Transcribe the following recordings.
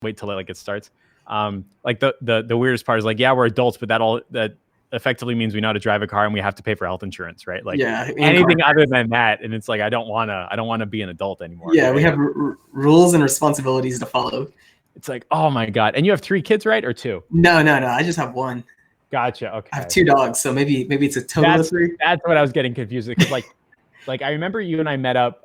wait till like it starts. Like the weirdest part is like, yeah, we're adults, but that effectively means we know how to drive a car and we have to pay for health insurance, right? Like anything other than that, and it's like I don't wanna be an adult anymore. Yeah, right? we have rules and responsibilities to follow. It's like, oh my God. And you have 3 kids, right? Or 2? No. I just have 1. Gotcha. Okay. I have 2 dogs, so maybe it's a total of 3. That's what I was getting confused with. Because like I remember you and I met up.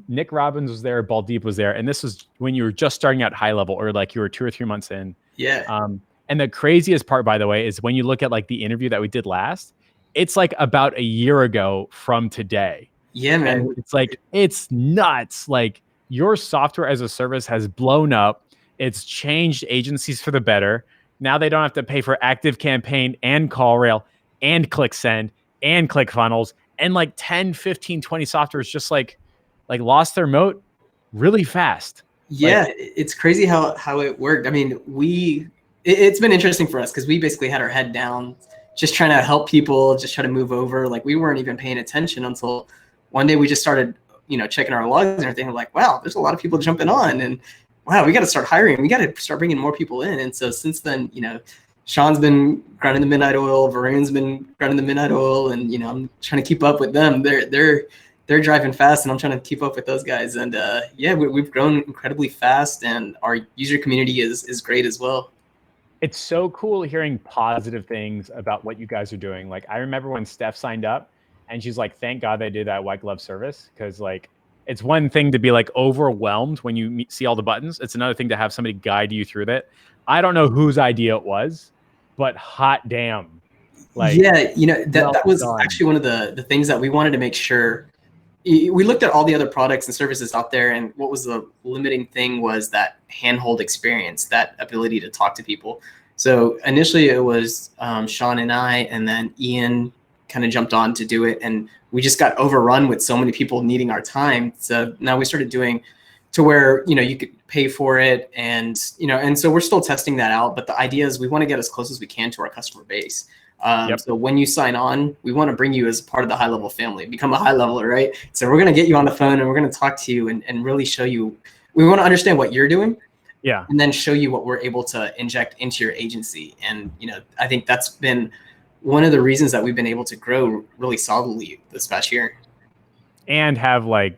Nick Robbins was there, Baldeep was there, and this was when you were just starting out high level, or like you were 2 or 3 months in. Yeah. And the craziest part, by the way, is when you look at like the interview that we did last, it's like about a year ago from today. Yeah, man. And it's like, it's nuts. Like your software as a service has blown up. It's changed agencies for the better. Now they don't have to pay for ActiveCampaign and CallRail and ClickSend and ClickFunnels, and like 10, 15, 20 softwares just like lost their moat really fast. Yeah, it's crazy how it worked. I mean, it's been interesting for us because we basically had our head down, just trying to help people, just try to move over. Like we weren't even paying attention until one day we just started, checking our logs and everything. We're like, wow, there's a lot of people jumping on, and wow, we got to start hiring. We got to start bringing more people in. And so since then, Sean's been grinding the midnight oil, Varun's been grinding the midnight oil, and I'm trying to keep up with them. They're driving fast, and I'm trying to keep up with those guys. And we've grown incredibly fast, and our user community is great as well. It's so cool hearing positive things about what you guys are doing. Like I remember when Steph signed up, and she's like, "Thank God they did that white glove service," because like it's one thing to be like overwhelmed when you see all the buttons. It's another thing to have somebody guide you through that. I don't know whose idea it was, but hot damn. Like, yeah, that was actually one of the things that we wanted to make sure. We looked at all the other products and services out there, and what was the limiting thing was that handhold experience, that ability to talk to people. So initially it was Sean and I, and then Ian kind of jumped on to do it, and we just got overrun with so many people needing our time. So now we started doing to where you could pay for it, and so we're still testing that out. But the idea is we want to get as close as we can to our customer base. So when you sign on, we want to bring you as part of the high level family, become a high leveler, right? So we're going to get you on the phone, and we're going to talk to you and really show you. We want to understand what you're doing, and then show you what we're able to inject into your agency. And I think that's been one of the reasons that we've been able to grow really solidly this past year, and have like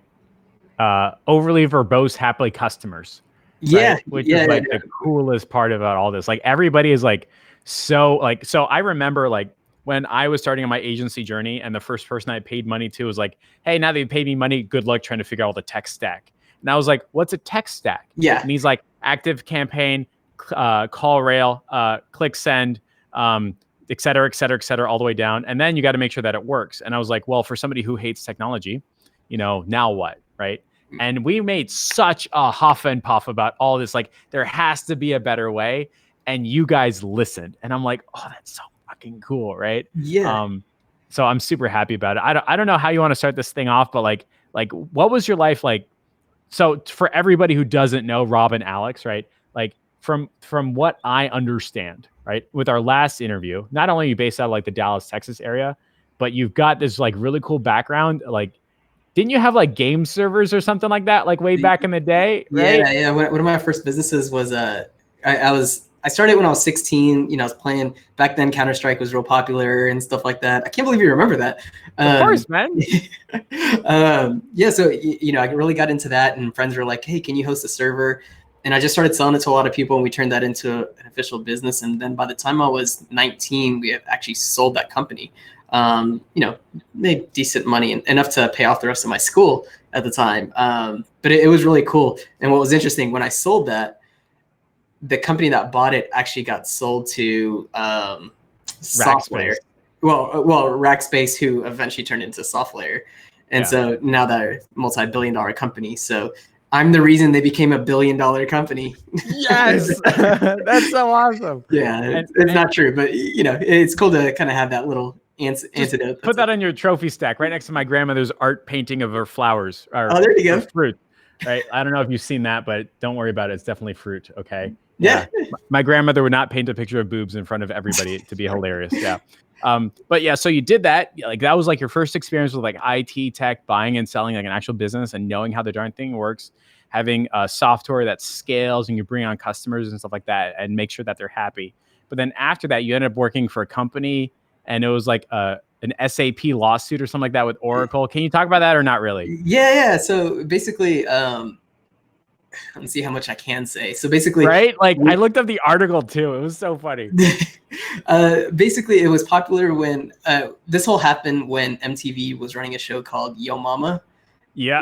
overly verbose happy customers. Right? Which is like the coolest part about all this. Like everybody is like. So I remember like when I was starting on my agency journey, and the first person I paid money to was like, "Hey, now that you paid me money, good luck trying to figure out all the tech stack." And I was like, "What's a tech stack?" Yeah. And he's like, "ActiveCampaign, CallRail, ClickSend, et cetera, all the way down. And then you got to make sure that it works." And I was like, well, for somebody who hates technology, now what, right? And we made such a huff and puff about all this. Like, there has to be a better way. And you guys listened, and I'm like, oh, that's so fucking cool, right? Yeah. So I'm super happy about it. I don't know how you want to start this thing off, but like what was your life like? So for everybody who doesn't know Rob and Alex, right? Like from what I understand, right, with our last interview, not only are you based out of like the Dallas, Texas area, but you've got this like really cool background. Like, didn't you have like game servers or something like that, like way back in the day? Right? Yeah. One of my first businesses was I started when I was 16. I was playing back then. Counter-Strike was real popular and stuff like that. I can't believe you remember that. Of course, man. So I really got into that, and friends were like, "Hey, can you host a server?" And I just started selling it to a lot of people, and we turned that into an official business. And then by the time I was 19, we had actually sold that company. Made decent money, enough to pay off the rest of my school at the time. But it was really cool. And what was interesting, when I sold that, the company that bought it actually got sold to Software. Rackspace, who eventually turned into Software. And so now they're a multi-billion-dollar company. So I'm the reason they became $1 billion company. Yes, that's so awesome. Yeah, it's not true, but it's cool to kind of have that little antidote. Put that on your trophy stack right next to my grandmother's art painting of her flowers. There you go. Fruit. Right. I don't know if you've seen that, but don't worry about it. It's definitely fruit. Okay. Yeah. My grandmother would not paint a picture of boobs in front of everybody to be hilarious. Yeah. But yeah, so you did that. Like that was like your first experience with like IT tech, buying and selling like an actual business and knowing how the darn thing works. having a software that scales and you bring on customers and stuff like that and make sure that they're happy. But then after that, you ended up working for a company and it was like an SAP lawsuit or something like that with Oracle. Can you talk about that or not really? Yeah. So basically, let me see how much I can say. So basically, right? Like I looked up the article too. It was so funny. Basically, it was popular when this whole happened when MTV was running a show called Yo Mama. Yeah.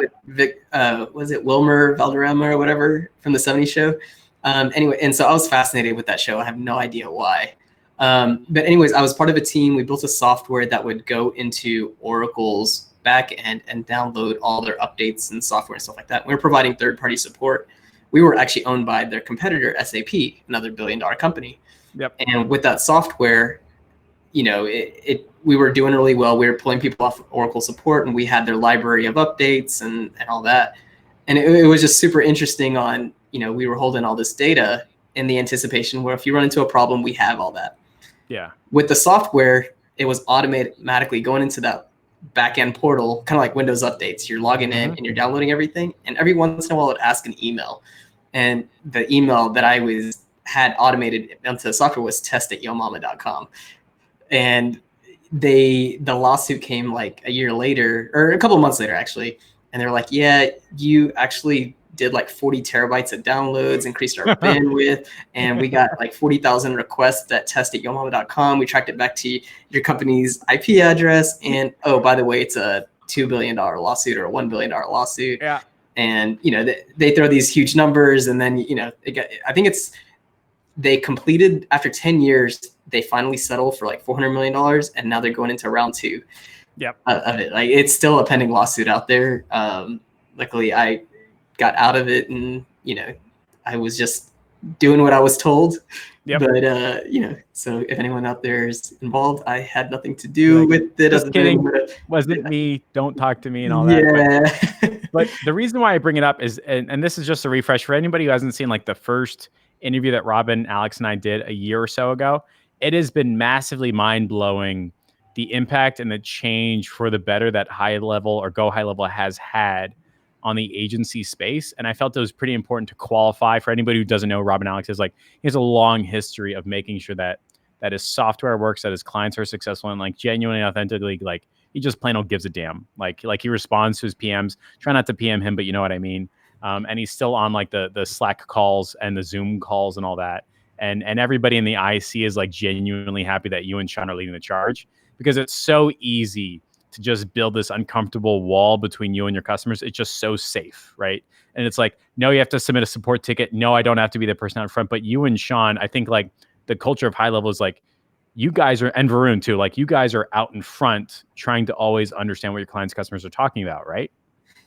Was it Wilmer Valderrama or whatever from the '70s show? Anyway, and so I was fascinated with that show. I have no idea why. But anyways, I was part of a team. We built a software that would go into Oracle's back end and download all their updates and software and stuff like that. We were providing third-party support. We were actually owned by their competitor, SAP, another billion-dollar company. Yep. And with that software, you know, we were doing really well. We were pulling people off Oracle support, and we had their library of updates and all that. And it was just super interesting on, you know, we were holding all this data in the anticipation where if you run into a problem, we have all that. Yeah. With the software, it was automatically going into that backend portal, kind of like Windows updates. You're logging in and you're downloading everything. And every once in a while, it would ask an email. And the email that I had automated onto the software was test@yomama.com. And the lawsuit came like a year later, or a couple of months later, actually. And they're like, yeah, you actually did like 40 terabytes of downloads, increased our bandwidth, and we got like 40,000 requests at test@yomama.com. We tracked it back to your company's IP address. And oh, by the way, it's a $2 billion lawsuit or a $1 billion lawsuit. Yeah. And, you know, they throw these huge numbers, and then, you know, they completed after 10 years, they finally settled for like $400 million. And now they're going into round 2 of it. Like, it's still a pending lawsuit out there. Luckily I got out of it, and, you know, I was just doing what I was told. Yep. But, you know, so if anyone out there is involved, I had nothing to do with it. Just kidding. Wasn't me. Don't talk to me and all that. Yeah. But the reason why I bring it up is, and this is just a refresh for anybody who hasn't seen like the first interview that Robin, Alex, and I did a year or so ago. It has been massively mind-blowing, the impact and the change for the better that High Level or Go High Level has had on the agency space. And I felt it was pretty important to qualify for anybody who doesn't know. Robin Alex is like, he has a long history of making sure that his software works, that his clients are successful, and like genuinely, authentically, like he just plain old gives a damn. Like he responds to his PMs. Try not to PM him, but you know what I mean. And he's still on like the Slack calls and the Zoom calls and all that. And everybody in the IC is like genuinely happy that you and Sean are leading the charge, because it's so easy to just build this uncomfortable wall between you and your customers. It's just so safe, right? And it's like, no, you have to submit a support ticket. No, I don't have to be the person out front. But you and Sean, I think like the culture of High Level is like, you guys are, and Varun too, like you guys are out in front trying to always understand what your clients' customers are talking about, right?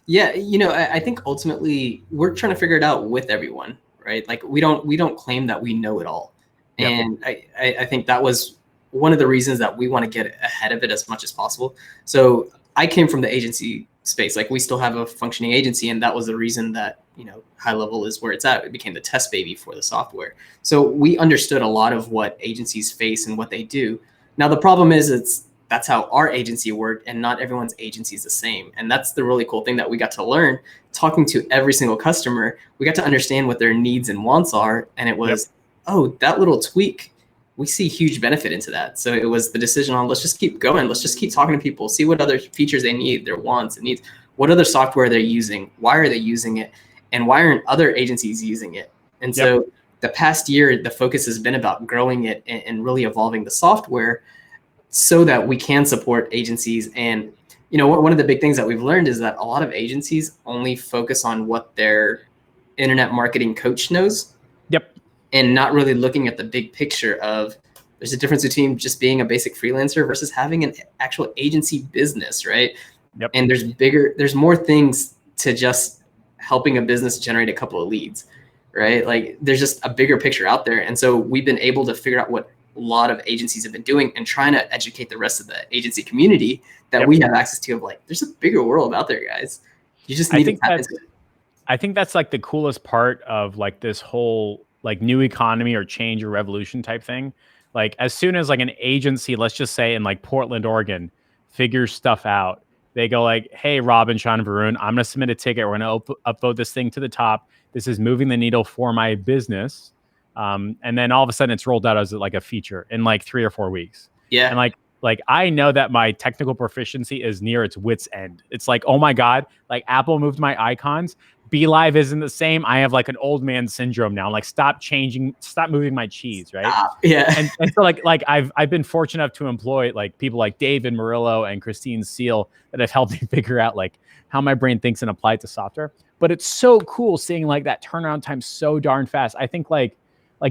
Yeah, you know, I think ultimately we're trying to figure it out with everyone, right? Like we don't claim that we know it all. Yep. And I think that was one of the reasons that we want to get ahead of it as much as possible. So I came from the agency space. Like we still have a functioning agency, and that was the reason that, you know, High Level is where it's at. It became the test baby for the software. So we understood a lot of what agencies face and what they do. Now the problem is that's how our agency worked, and not everyone's agency is the same. And that's the really cool thing that we got to learn talking to every single customer. We got to understand what their needs and wants are. And it was, oh, that little tweak, we see huge benefit into that. So it was the decision on, let's just keep going. Let's just keep talking to people, see what other features they need, their wants and needs, what other software they're using, why are they using it, and why aren't other agencies using it? And so the past year, the focus has been about growing it and really evolving the software so that we can support agencies. And, you know, one of the big things that we've learned is that a lot of agencies only focus on what their internet marketing coach knows. Yep. And not really looking at the big picture of, there's a difference between just being a basic freelancer versus having an actual agency business, right? Yep. And there's more things to just helping a business generate a couple of leads, right? Like there's just a bigger picture out there. And so we've been able to figure out what a lot of agencies have been doing and trying to educate the rest of the agency community that we have access to, of like, there's a bigger world out there, guys. You just need to tap into it. I think that's like the coolest part of like this whole like new economy or change or revolution type thing. Like as soon as like an agency, let's just say in like Portland, Oregon, figures stuff out, They go like, hey, Robin, Sean, and Varun, I'm going to submit a ticket. We're going to upload this thing to the top. This is moving the needle for my business. And then all of a sudden it's rolled out as like a feature in like 3 or 4 weeks. Yeah. And like I know that my technical proficiency is near its wit's end. It's like, oh my God, like Apple moved my icons. BeLive isn't the same. I have like an old man syndrome now. Like, stop moving my cheese, right? Yeah. And so like I've been fortunate enough to employ like people like David Murillo and Christine Seal that have helped me figure out like how my brain thinks and apply it to software. But it's so cool seeing like that turnaround time so darn fast. I think like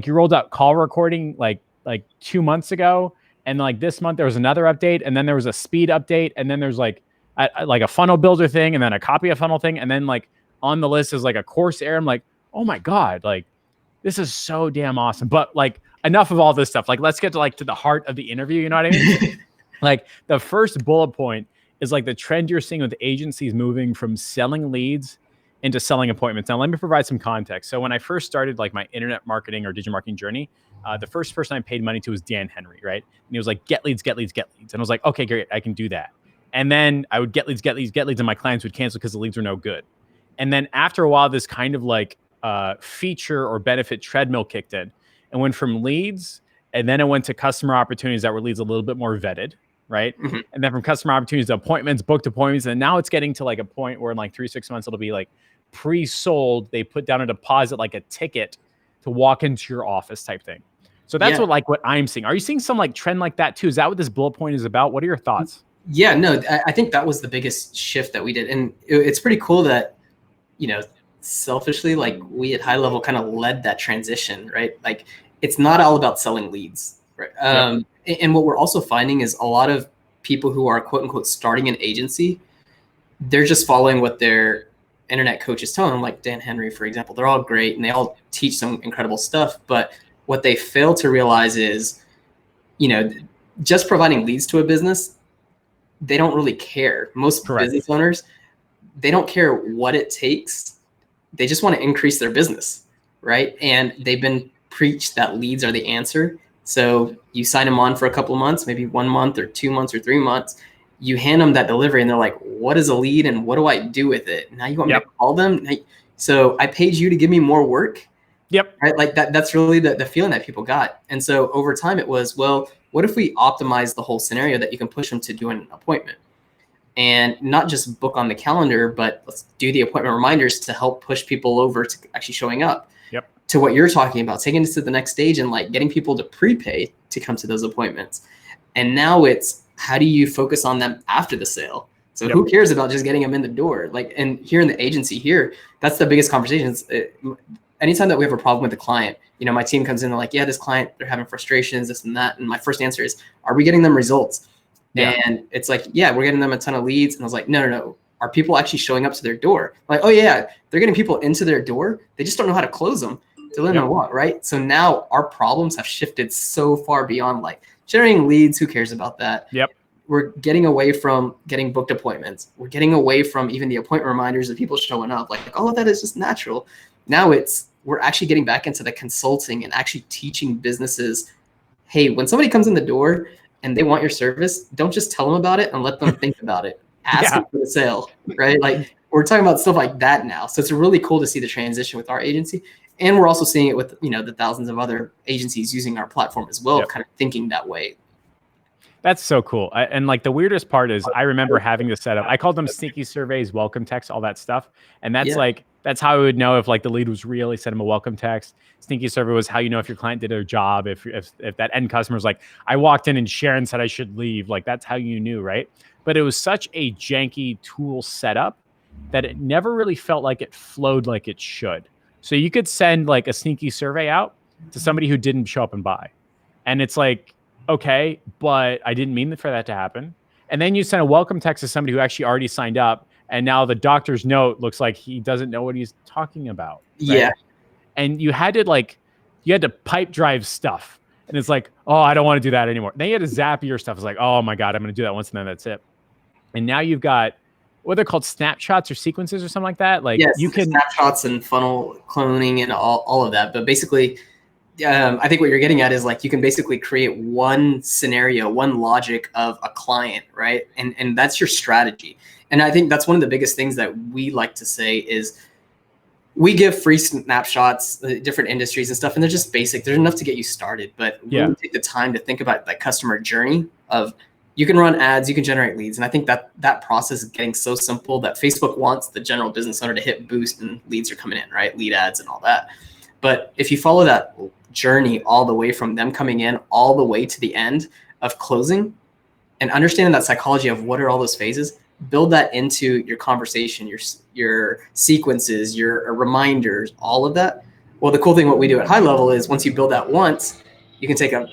you rolled out call recording like 2 months ago, and like this month there was another update, and then there was a speed update, and then there's like a funnel builder thing, and then a copy of funnel thing, and then like on the list is like a course error. I'm like, oh my God, like this is so damn awesome. But like, enough of all this stuff. Like, let's get to the heart of the interview. You know what I mean? Like, the first bullet point is like the trend you're seeing with agencies moving from selling leads into selling appointments. Now, let me provide some context. So when I first started like my internet marketing or digital marketing journey, the first person I paid money to was Dan Henry, right? And he was like, get leads, get leads, get leads. And I was like, okay, great, I can do that. And then I would get leads, and my clients would cancel because the leads were no good. And then after a while, this kind of like feature or benefit treadmill kicked in and went from leads, and then it went to customer opportunities that were leads a little bit more vetted, right? Mm-hmm. And then from customer opportunities to appointments, booked appointments. And now it's getting to like a point where in like 3-6 months, it'll be like pre-sold. They put down a deposit, like a ticket to walk into your office type thing. So that's what I'm seeing. Are you seeing some like trend like that too? Is that what this bullet point is about? What are your thoughts? Yeah, no, I think that was the biggest shift that we did. And it's pretty cool that, you know, selfishly, like we at High Level kind of led that transition, right? Like, it's not all about selling leads, right? And what we're also finding is a lot of people who are quote unquote starting an agency, they're just following what their internet coach is telling them, like Dan Henry, for example. They're all great and they all teach some incredible stuff. But what they fail to realize is, you know, just providing leads to a business, they don't really care. Most business owners, they don't care what it takes. They just want to increase their business, right? And they've been preached that leads are the answer. So you sign them on for a couple of months, maybe 1 month or 2 months or 3 months. You hand them that delivery and they're like, what is a lead and what do I do with it? Now you want me to call them? So I paid you to give me more work. Yep. Right? Like that's really the feeling that people got. And so over time it was, well, what if we optimize the whole scenario that you can push them to do an appointment? And not just book on the calendar, but let's do the appointment reminders to help push people over to actually showing up. Yep. To what you're talking about, taking it to the next stage and like getting people to prepay to come to those appointments. And now it's, how do you focus on them after the sale? So who cares about just getting them in the door? Like, and here in the agency here, that's the biggest conversation. Anytime that we have a problem with a client, you know, my team comes in and they're like, yeah, this client, they're having frustrations, this and that. And my first answer is, are we getting them results? Yeah. And it's like, yeah, we're getting them a ton of leads. And I was like, no. Are people actually showing up to their door? Like, oh yeah, they're getting people into their door. They just don't know how to close them. To let them know what, right? So now our problems have shifted so far beyond like generating leads. Who cares about that? Yep. We're getting away from getting booked appointments. We're getting away from even the appointment reminders of people showing up. Like all of that is just natural. Now we're actually getting back into the consulting and actually teaching businesses, hey, when somebody comes in the door and they want your service, don't just tell them about it and let them think about it. Ask them for the sale, right? Like we're talking about stuff like that now. So it's really cool to see the transition with our agency. And we're also seeing it with, you know, the thousands of other agencies using our platform as well, kind of thinking that way. That's so cool. And like the weirdest part is I remember having to set up, I called them sneaky surveys, welcome text, all that stuff. And that's that's how I would know if like the lead was real. I sent them a welcome text. Sneaky survey was how you know if your client did their job. If that end customer was like, I walked in and Sharon said I should leave. Like that's how you knew, right? But it was such a janky tool setup that it never really felt like it flowed like it should. So you could send like a sneaky survey out to somebody who didn't show up and buy. And it's like, okay, but I didn't mean for that to happen. And then you send a welcome text to somebody who actually already signed up. And now the doctor's note looks like he doesn't know what he's talking about. Right? Yeah. And you had to pipe drive stuff. And it's like, oh, I don't want to do that anymore. Then you had to zap your stuff. It's like, oh my God, I'm going to do that once and then that's it. And now you've got what they're called snapshots or sequences or something like that. Like you can snapshots and funnel cloning and all of that. But basically I think what you're getting at is like you can basically create one scenario, one logic of a client, right? And that's your strategy. And I think that's one of the biggest things that we like to say is we give free snapshots, different industries and stuff, and they're just basic. There's enough to get you started, but really take the time to think about that customer journey of you can run ads, you can generate leads. And I think that that process is getting so simple that Facebook wants the general business owner to hit boost and leads are coming in, right? Lead ads and all that. But if you follow that journey all the way from them coming in all the way to the end of closing and understanding that psychology of what are all those phases, build that into your conversation, your sequences, your reminders, all of that. Well, the cool thing what we do at High Level is once you build that once, you can take a,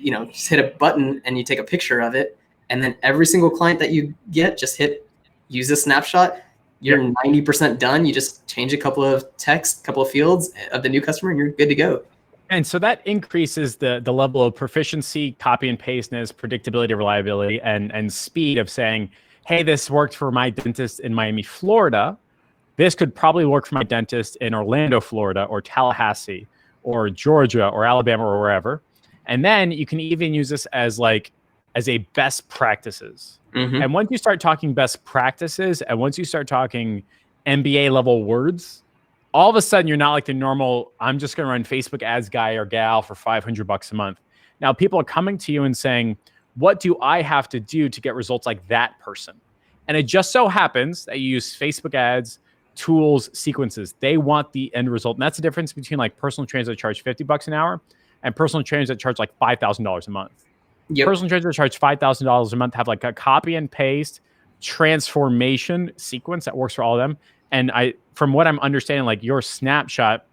just hit a button and you take a picture of it. And then every single client that you get, just use a snapshot. You're 90% done. You just change a couple of text, couple of fields of the new customer and you're good to go. And so that increases the level of proficiency, copy and pasteness, predictability, reliability, and speed of saying, hey, this worked for my dentist in Miami, Florida. This could probably work for my dentist in Orlando, Florida, or Tallahassee, or Georgia, or Alabama, or wherever. And then you can even use this as a best practices. Mm-hmm. And once you start talking best practices, and once you start talking MBA level words, all of a sudden you're not like the normal, I'm just going to run Facebook ads guy or gal for $500 a month. Now people are coming to you and saying, what do I have to do to get results like that person? And it just so happens that you use Facebook ads, tools, sequences. They want the end result. And that's the difference between like personal trainers that charge $50 an hour and personal trainers that charge like $5,000 a month. Yep. Personal trainers that charge $5,000 a month have like a copy and paste transformation sequence that works for all of them. And from what I'm understanding, like your snapshot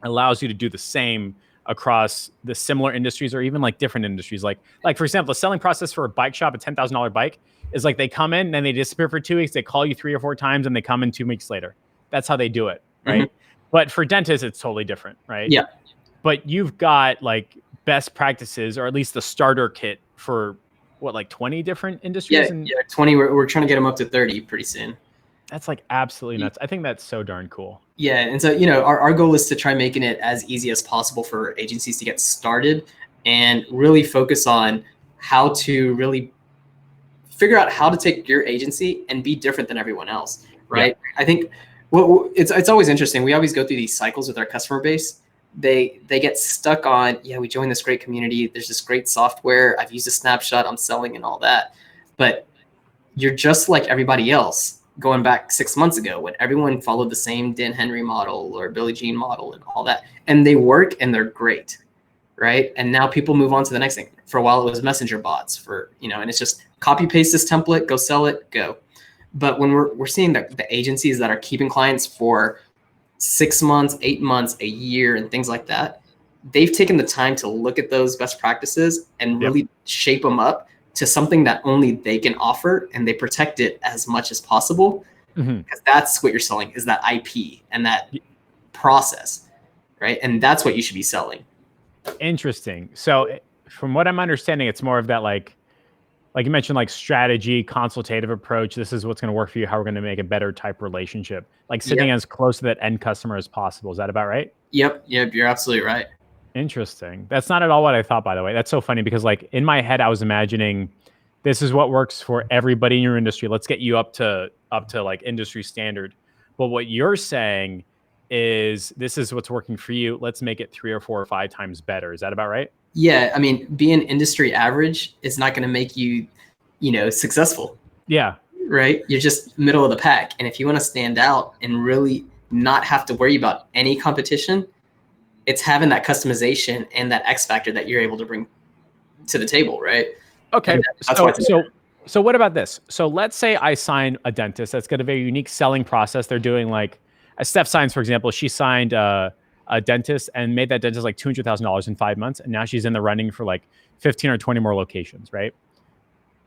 allows you to do the same across the similar industries or even like different industries. Like for example, the selling process for a bike shop, a $10,000 bike is like they come in and they disappear for 2 weeks. They call you 3 or 4 times and they come in 2 weeks later. That's how they do it. Right. Mm-hmm. But for dentists, it's totally different. Right. Yeah. But you've got like best practices or at least the starter kit for what, like 20 different industries? Yeah. 20. We're trying to get them up to 30 pretty soon. That's like absolutely nuts. I think that's so darn cool. Yeah. And so, our goal is to try making it as easy as possible for agencies to get started and really focus on how to really figure out how to take your agency and be different than everyone else. Right. Yeah. I think it's always interesting. We always go through these cycles with our customer base. They get stuck on, we joined this great community. There's this great software. I've used a snapshot. I'm selling and all that. But you're just like everybody else. Going back 6 months ago when everyone followed the same Dan Henry model or Billie Jean model and all that, and they work and they're great, right? And now people move on to the next thing. For a while, it was messenger bots and it's just copy paste this template, go sell it, go. But when we're seeing that the agencies that are keeping clients for 6 months, 8 months, a year, and things like that, they've taken the time to look at those best practices and really shape them up to something that only they can offer, and they protect it as much as possible because that's what you're selling is that IP and that process, right? And that's what you should be selling. Interesting. So from what I'm understanding, it's more of that like you mentioned, like strategy, consultative approach. This is what's going to work for you, how we're going to make a better type relationship, like sitting as close to that end customer as possible. Is that about right? Yep. You're absolutely right. Interesting. That's not at all what I thought, by the way. That's so funny because like in my head, I was imagining this is what works for everybody in your industry. Let's get you up to like industry standard. But what you're saying is this is what's working for you. Let's make it 3 or 4 or 5 times better. Is that about right? Yeah. I mean, being industry average is not going to make you, successful. Yeah. Right. You're just middle of the pack. And if you want to stand out and really not have to worry about any competition, it's having that customization and that X factor that you're able to bring to the table, right? Okay. So what about this? So let's say I sign a dentist that's got a very unique selling process. They're doing like, Steph signs, for example, she signed a dentist and made that dentist like $200,000 in 5 months. And now she's in the running for like 15 or 20 more locations, right?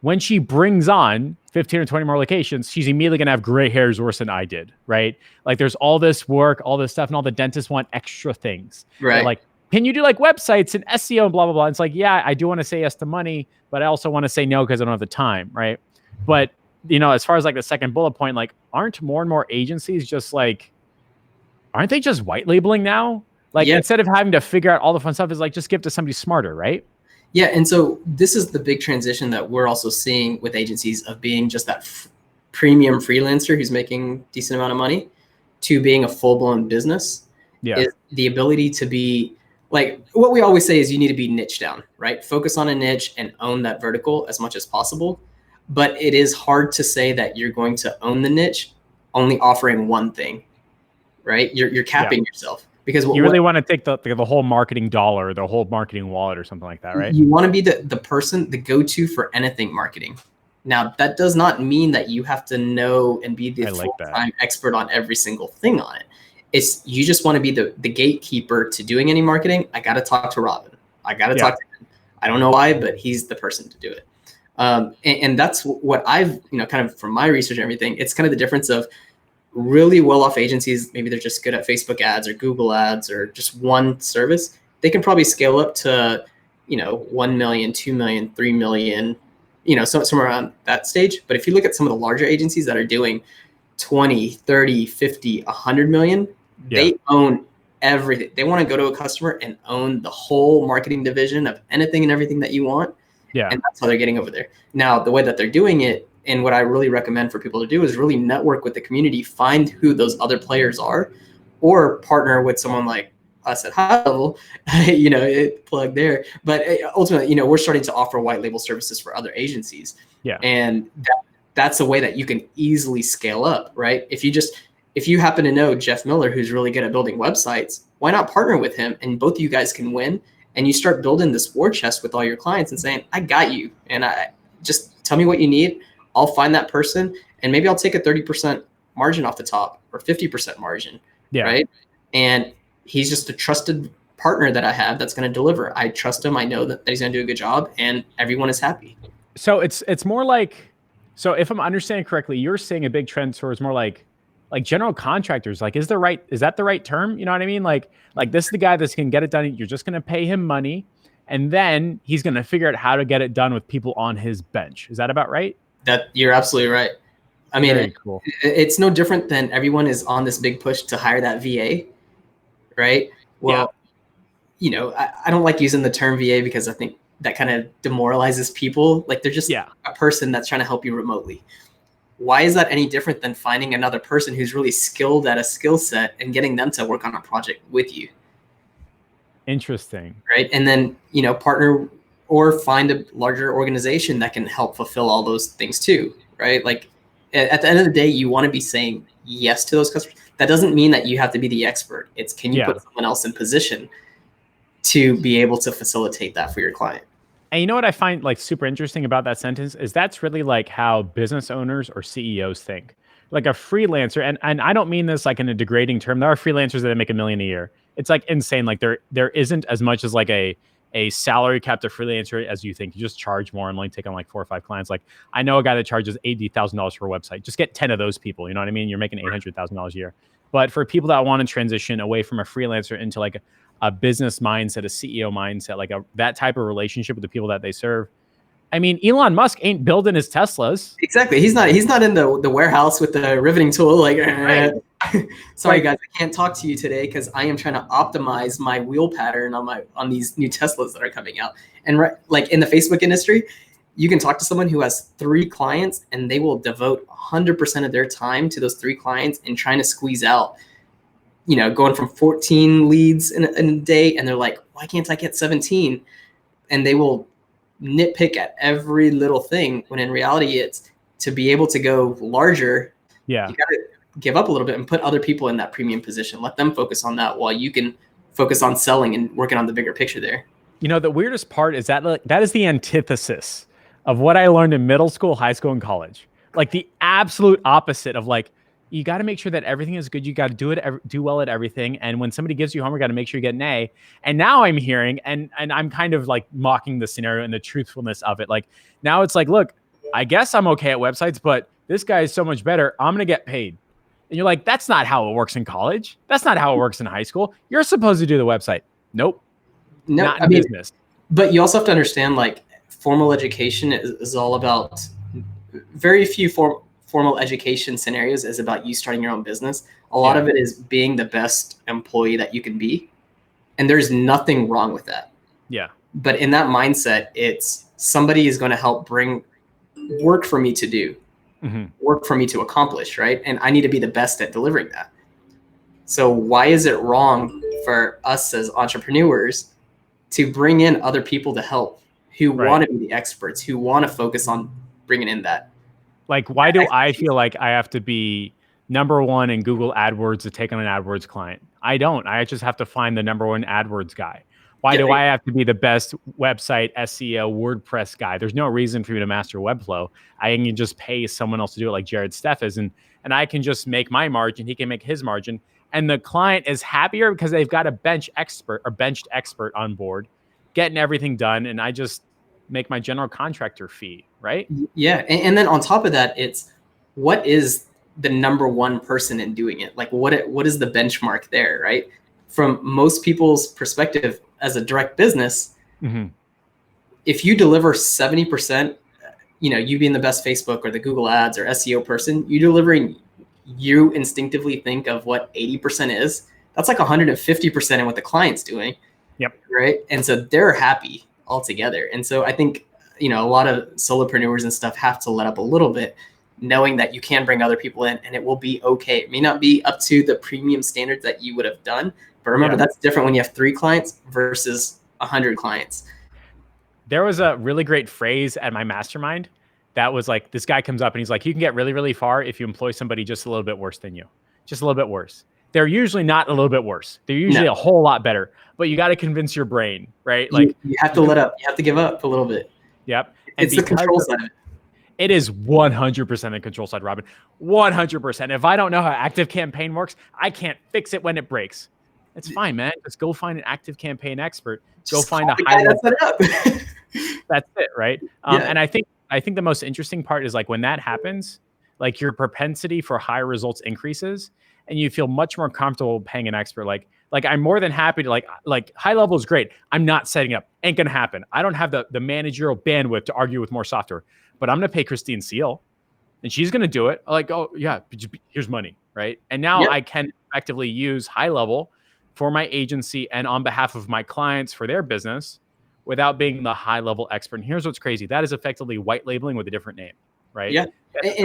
When she brings on 15 or 20 more locations, she's immediately going to have gray hairs worse than I did, right? Like there's all this work, all this stuff, and all the dentists want extra things. Right. They're like, can you do like websites and SEO and blah, blah, blah? And it's like, yeah, I do want to say yes to money, but I also want to say no because I don't have the time, right? But, as far as like the second bullet point, like aren't more and more agencies just like, aren't they just white labeling now? Like instead of having to figure out all the fun stuff, is like just give to somebody smarter, right? Yeah, and so this is the big transition that we're also seeing with agencies of being just that premium freelancer who's making decent amount of money to being a full-blown business. Yeah. Is the ability to be like, what we always say is you need to be niche down, right? Focus on a niche and own that vertical as much as possible. But it is hard to say that you're going to own the niche only offering one thing, right? You're capping yourself, because you really want to take the whole marketing dollar, the whole marketing wallet or something like that, right? You want to be the person, the go-to for anything marketing. Now, that does not mean that you have to know and be the full-time expert on every single thing on it. It's, you just want to be the gatekeeper to doing any marketing. I got to talk to Robin. I got to talk to him. I don't know why, but he's the person to do it. And that's what I've, kind of from my research and everything, it's kind of the difference of really well-off agencies. Maybe they're just good at Facebook ads or Google ads or just one service. They can probably scale up to, 1 million, 2 million, 3 million, somewhere around that stage. But if you look at some of the larger agencies that are doing 20, 30, 50, 100 million, they own everything. They want to go to a customer and own the whole marketing division of anything and everything that you want. Yeah. And that's how they're getting over there. Now, the way that they're doing it, and what I really recommend for people to do, is really network with the community, find who those other players are, or partner with someone like us at High Level, plug there. But ultimately, we're starting to offer white label services for other agencies. Yeah. And that's a way that you can easily scale up, right? If you happen to know Jeff Miller, who's really good at building websites, why not partner with him, and both of you guys can win, and you start building this war chest with all your clients and saying, I got you, and I just tell me what you need. I'll find that person, and maybe I'll take a 30% margin off the top, or 50% margin, right? And he's just a trusted partner that I have that's going to deliver. I trust him. I know that he's going to do a good job, and everyone is happy. So it's more like, so if I'm understanding correctly, you're seeing a big trend towards more like general contractors. Like, is that the right term? You know what I mean? Like this is the guy that can get it done. You're just going to pay him money, and then he's going to figure out how to get it done with people on his bench. Is that about right? That you're absolutely right. I mean, cool. It's no different than everyone is on this big push to hire that VA, right? Well, I don't like using the term VA because I think that kind of demoralizes people. Like, they're just a person that's trying to help you remotely. Why is that any different than finding another person who's really skilled at a skill set and getting them to work on a project with you? Interesting. Right. And then, partner or find a larger organization that can help fulfill all those things too. Right. Like, at the end of the day, you want to be saying yes to those customers. That doesn't mean that you have to be the expert. It's, can you put someone else in position to be able to facilitate that for your client? And you know what I find like super interesting about that sentence is that's really like how business owners or CEOs think. Like a freelancer, and I don't mean this like in a degrading term. There are freelancers that make $1 million a year. It's like insane. Like there isn't as much as like a salary capped freelancer as you think. You just charge more and only take on like 4 or 5 clients. Like, I know a guy that charges $80,000 for a website. Just get 10 of those people. You know what I mean? You're making $800,000 a year. But for people that want to transition away from a freelancer into like a business mindset, a CEO mindset, like that type of relationship with the people that they serve. I mean, Elon Musk ain't building his Teslas. Exactly. He's not in the warehouse with the riveting tool. Like, sorry guys, I can't talk to you today because I am trying to optimize my wheel pattern on these new Teslas that are coming out. And like in the Facebook industry, you can talk to someone who has 3 clients and they will devote 100% of their time to those 3 clients and trying to squeeze out, going from 14 leads in a day. And they're like, why can't I get 17? And they will nitpick at every little thing, when in reality, it's to be able to go larger. You got to give up a little bit and put other people in that premium position. Let them focus on that while you can focus on selling and working on the bigger picture there. The weirdest part is that that is the antithesis of what I learned in middle school, high school, and college. Like the absolute opposite of like, you got to make sure that everything is good. You got to do well at everything. And when somebody gives you homework, got to make sure you get an A. And now I'm hearing, and I'm kind of like mocking the scenario and the truthfulness of it. Like now it's like, look, I guess I'm okay at websites, but this guy is so much better. I'm going to get paid. And you're like, that's not how it works in college. That's not how it works in high school. You're supposed to do the website. Nope. No, not in business. But you also have to understand, like, formal education is all about very few formal education scenarios is about you starting your own business. A lot of it is being the best employee that you can be, And there's nothing wrong with that. Yeah. But in that mindset, it's somebody is going to help bring work for me to do, work for me to accomplish, right? And I need to be the best at delivering that. So why is it wrong for us as entrepreneurs to bring in other people to help who want to be the experts, who want to focus on bringing in that? Like, why do I feel like I have to be number one in Google AdWords to take on an AdWords client? I don't. I just have to find the number one AdWords guy. Why do I have to be the best website SEO WordPress guy? There's no reason for me to master Webflow. I can just pay someone else to do it, like Jared Steff is, and I can just make my margin. He can make his margin, and the client is happier because they've got a benched expert on board, getting everything done, and I just make my general contractor fee, right? Yeah, and then on top of that, it's what is the number one person in doing it? Like, what is the benchmark there, right? From most people's perspective as a direct business, if you deliver 70%, you being the best Facebook or the Google Ads or SEO person, you instinctively think of what 80% is. That's like 150% in what the client's doing. Yep. Right. And so they're happy altogether. And so I think, a lot of solopreneurs and stuff have to let up a little bit, knowing that you can bring other people in and it will be okay. It may not be up to the premium standards that you would have done, but remember, that's different when you have 3 clients versus 100 clients. There was a really great phrase at my mastermind that was like, this guy comes up and he's like, you can get really, really far if you employ somebody just a little bit worse than you, just a little bit worse. They're usually not a little bit worse. They're usually a whole lot better, but you got to convince your brain, right? Like you have to let up. You have to give up a little bit. Yep. It's the control side of it. It is 100% the control side, Robin. 100%. If I don't know how ActiveCampaign works, I can't fix it when it breaks. It's fine, man. Just go find an ActiveCampaign expert. Go find a high level. That's it, right? And I think the most interesting part is like when that happens, like your propensity for high results increases, and you feel much more comfortable paying an expert. Like I'm more than happy to like high level is great. I'm not setting up. Ain't gonna happen. I don't have the managerial bandwidth to argue with more software, but I'm gonna pay Christine Seal, and she's gonna do it. Like, oh yeah, here's money, right? And now I can effectively use high level for my agency and on behalf of my clients for their business without being the high level expert. And here's what's crazy. That is effectively white labeling with a different name, right? Yeah.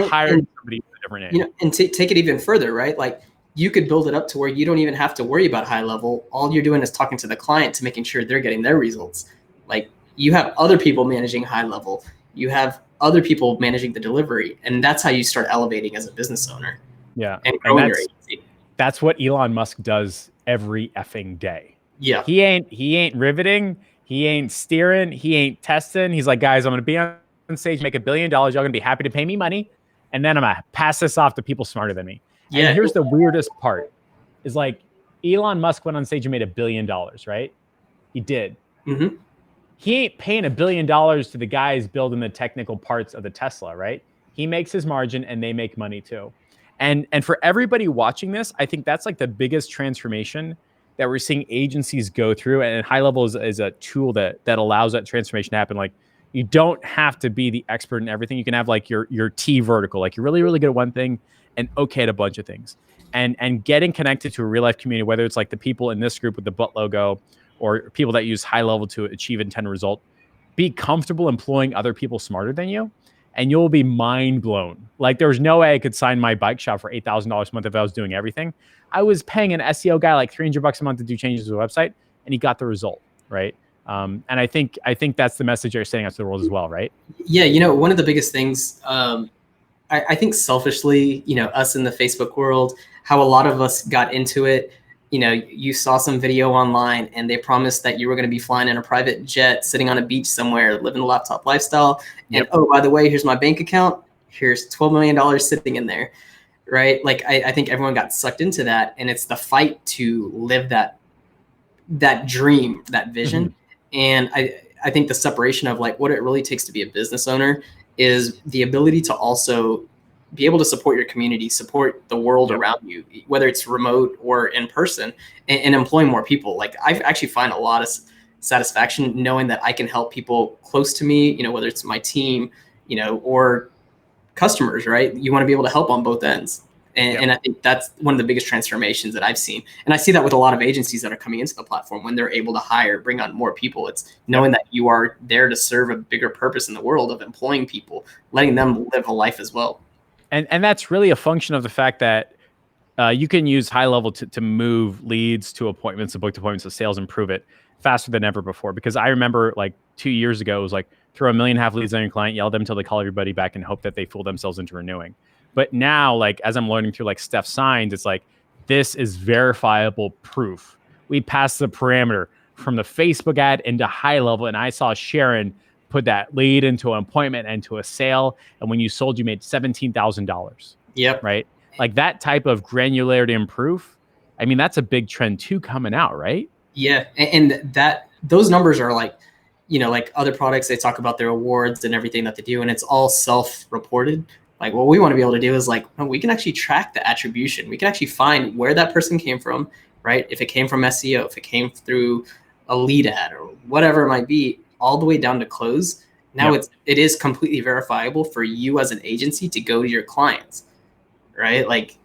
Hiring somebody with a different name. And take it even further, right? Like you could build it up to where you don't even have to worry about high level. All you're doing is talking to the client to making sure they're getting their results. Like you have other people managing high level. You have other people managing the delivery. And that's how you start elevating as a business owner. Yeah. And growing your agency. That's what Elon Musk does every effing day. Yeah. He ain't riveting. He ain't steering. He ain't testing. He's like, guys, I'm going to be on stage, make $1 billion. Y'all going to be happy to pay me money. And then I'm going to pass this off to people smarter than me. Yeah. And here's the weirdest part is like Elon Musk went on stage and made $1 billion, right? He did. He ain't paying $1 billion to the guys building the technical parts of the Tesla, right? He makes his margin and they make money too. And for everybody watching this, I think that's like the biggest transformation that we're seeing agencies go through. And high level is a tool that allows that transformation to happen. Like you don't have to be the expert in everything. You can have like your T vertical, like you're really, really good at one thing and okay at a bunch of things. And getting connected to a real life community, whether it's like the people in this group with the butt logo or people that use high level to achieve intended result, be comfortable employing other people smarter than you. And you'll be mind blown. Like there was no way I could sign my bike shop for $8,000 a month if I was doing everything. I was paying an SEO guy like $300 a month to do changes to the website, and he got the result, right? And I think that's the message you're sending out to the world as well, right? Yeah, one of the biggest things, I think selfishly, us in the Facebook world, how a lot of us got into it. You saw some video online and they promised that you were going to be flying in a private jet, sitting on a beach somewhere, living a laptop lifestyle. And oh, by the way, here's my bank account. Here's $12 million sitting in there, right? Like I think everyone got sucked into that, and it's the fight to live that dream, that vision. And I think the separation of like what it really takes to be a business owner is the ability to also be able to support your community, support the world around you, whether it's remote or in person, and employing more people. Like I actually find a lot of satisfaction knowing that I can help people close to me, whether it's my team, or customers, right? You want to be able to help on both ends. And I think that's one of the biggest transformations that I've seen. And I see that with a lot of agencies that are coming into the platform when they're able to hire, bring on more people. It's knowing that you are there to serve a bigger purpose in the world of employing people, letting them live a life as well. And that's really a function of the fact that you can use high level to move leads to appointments, to booked appointments, to sales, improve it faster than ever before. Because I remember like 2 years ago, it was like throw 1.5 million leads on your client, yell at them until they call everybody back and hope that they fool themselves into renewing. But now, like, as I'm learning through like Steph's signs, it's like, this is verifiable proof. We passed the parameter from the Facebook ad into high level. And I saw Sharon put that lead into an appointment and to a sale. And when you sold, you made $17,000. Yep. Right. Like that type of granularity and proof. I mean, that's a big trend too coming out, right? Yeah. And those numbers are like, you know, like other products, they talk about their awards and everything that they do, and it's all self-reported. Like what we want to be able to do is like, no, we can actually track the attribution. We can actually find where that person came from, right? If it came from SEO, if it came through a lead ad or whatever it might be, all the way down to close. Now it is completely verifiable for you as an agency to go to your clients, right? Like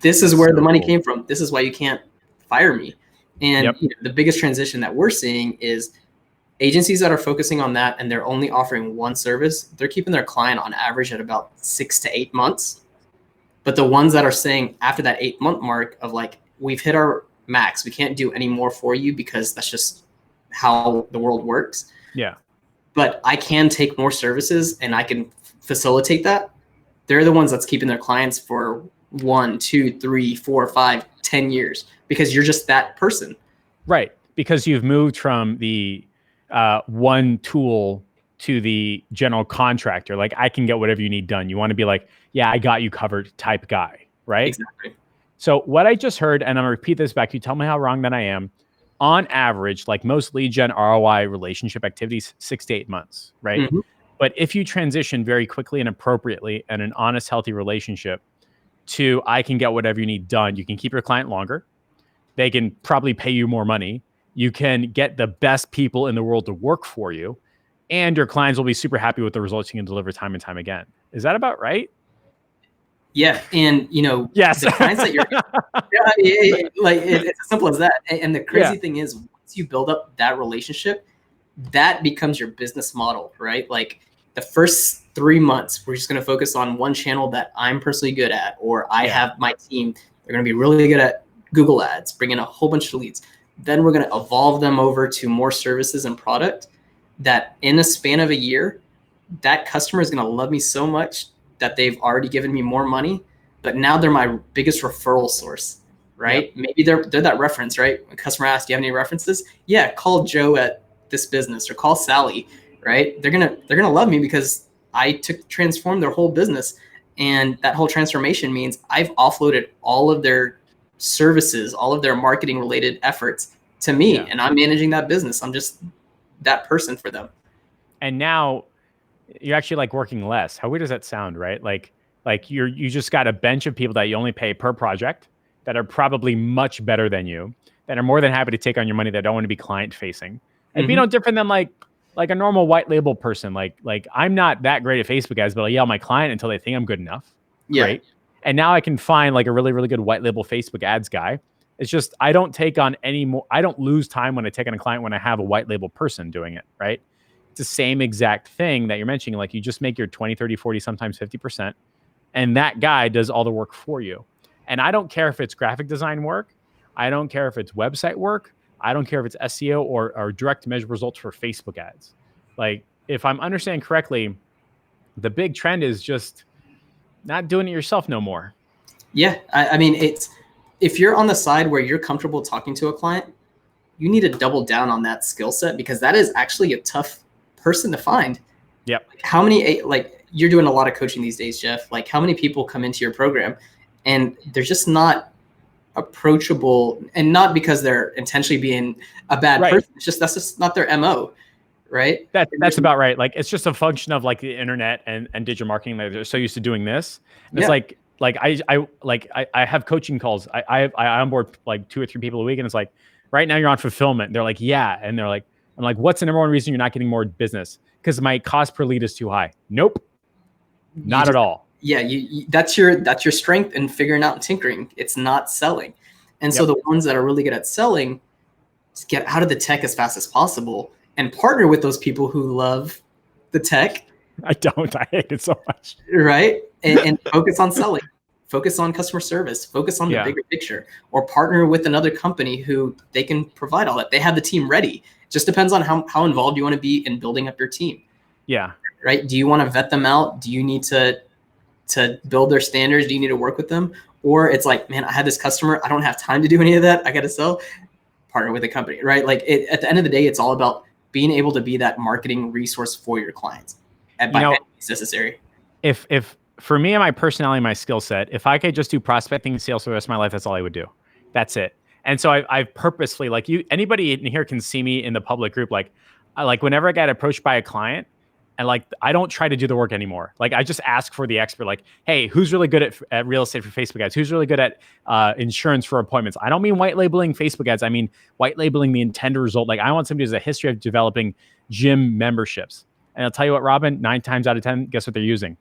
this is where the money came from. This is why you can't fire me. And you know, the biggest transition that we're seeing is agencies that are focusing on that and they're only offering one service, they're keeping their client on average at about 6 to 8 months. But the ones that are saying after that 8-month mark of like, we've hit our max, we can't do any more for you because that's just how the world works. Yeah. But I can take more services and I can facilitate that. They're the ones that's keeping their clients for 1, 2, 3, 4, 5, 10 years because you're just that person. Right. Because you've moved from the one tool to the general contractor. Like I can get whatever you need done. You want to be like, yeah, I got you covered type guy. Right. Exactly. So what I just heard, and I'm gonna repeat this back to you, tell me how wrong that I am. On average, like most lead gen ROI relationship activities, 6 to 8 months. Right. Mm-hmm. But if you transition very quickly and appropriately and an honest, healthy relationship to I can get whatever you need done, you can keep your client longer. They can probably pay you more money. You can get the best people in the world to work for you, and your clients will be super happy with the results you can deliver time and time again. Is that about right? Yeah. And, you know, yes. The clients that you're it's as simple as that. And the crazy thing is once you build up that relationship, that becomes your business model, right? Like the first 3 months, we're just going to focus on one channel that I'm personally good at, or I have my team. They're going to be really good at Google ads, bring in a whole bunch of leads. Then we're going to evolve them over to more services and product that in a span of a year, that customer is going to love me so much that they've already given me more money, but now they're my biggest referral source, right? Yep. Maybe they're that reference, right? When a customer asks, do you have any references? Yeah, call Joe at this business or call Sally, right? They're going to love me because I transformed their whole business. And that whole transformation means I've offloaded all of their services, all of their marketing related efforts to me, and I'm managing that business. I'm just that person for them. And now you're actually like working less. How weird does that sound, right? Like you just got a bench of people that you only pay per project that are probably much better than you, that are more than happy to take on your money, that don't want to be client facing. It'd be no different than like a normal white label person. Like I'm not that great at Facebook ads, but I'll yell my client until they think I'm good enough. Yeah. Right. And now I can find like a really, really good white label Facebook ads guy. It's just, I don't take on any more. I don't lose time when I take on a client when I have a white label person doing it. Right. It's the same exact thing that you're mentioning. Like you just make your 20, 30, 40, sometimes 50%. And that guy does all the work for you. And I don't care if it's graphic design work. I don't care if it's website work. I don't care if it's SEO or direct measure results for Facebook ads. Like if I'm understanding correctly, the big trend is just not doing it yourself no more. Yeah. I mean, if you're on the side where you're comfortable talking to a client, you need to double down on that skill set because that is actually a tough person to find. Yep. How many, like you're doing a lot of coaching these days, Jeff, like how many people come into your program and they're just not approachable, and not because they're intentionally being a bad person. It's just, that's just not their MO. Right. That's about right. Like it's just a function of like the internet and digital marketing. They're so used to doing this. And it's like I have coaching calls. I onboard like 2 or 3 people a week, and it's like, right now you're on fulfillment. They're like, yeah. And they're like, I'm like, what's the number one reason you're not getting more business? Because my cost per lead is too high. Nope. Not at all. Yeah, that's your strength in figuring out and tinkering. It's not selling. And so the ones that are really good at selling, just get out of the tech as fast as possible and partner with those people who love the tech. I don't. I hate it so much. Right. And focus on selling, focus on customer service, focus on the bigger picture, or partner with another company who they can provide all that. They have the team ready. It just depends on how involved you want to be in building up your team. Yeah. Right. Do you want to vet them out? Do you need to build their standards? Do you need to work with them? Or it's like, man, I had this customer, I don't have time to do any of that, I got to sell. Partner with a company, right? Like at the end of the day, it's all about being able to be that marketing resource for your clients by any means necessary. If for me and my personality, my skill set, if I could just do prospecting and sales for the rest of my life, that's all I would do. That's it. And so I've purposefully, like, anybody in here can see me in the public group. Like whenever I get approached by a client, and like, I don't try to do the work anymore. Like, I just ask for the expert, like, hey, who's really good at real estate for Facebook ads? Who's really good at insurance for appointments? I don't mean white labeling Facebook ads. I mean white labeling the intended result. Like, I want somebody who has a history of developing gym memberships. And I'll tell you what, Robin, 9 times out of 10, guess what they're using?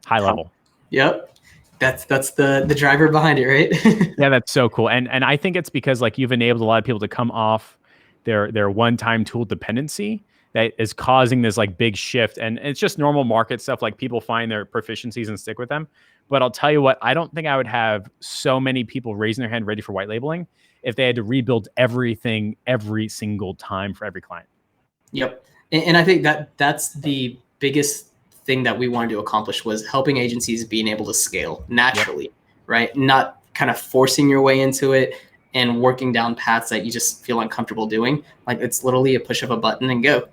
High level. Yep. That's the driver behind it, right? Yeah, that's so cool. And I think it's because, like, you've enabled a lot of people to come off their one-time tool dependency that is causing this like big shift. And it's just normal market stuff. Like, people find their proficiencies and stick with them. But I'll tell you what, I don't think I would have so many people raising their hand ready for white labeling if they had to rebuild everything every single time for every client. Yep. And I think that's the biggest thing that we wanted to accomplish, was helping agencies being able to scale naturally, right? Not kind of forcing your way into it and working down paths that you just feel uncomfortable doing. Like, it's literally a push of a button and go.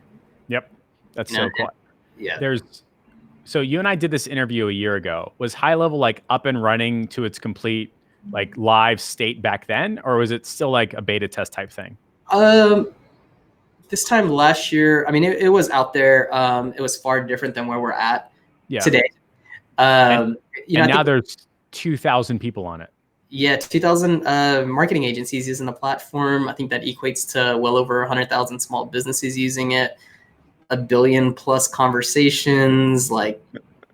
Yep. That's so cool. Yeah. So you and I did this interview a year ago. Was High Level like up and running to its complete like live state back then, or was it still like a beta test type thing? This time last year, I mean, it was out there. It was far different than where we're at today. And now there's 2,000 people on it. Yeah, 2,000 marketing agencies using the platform. I think that equates to well over 100,000 small businesses using it. 1 billion plus conversations. Like,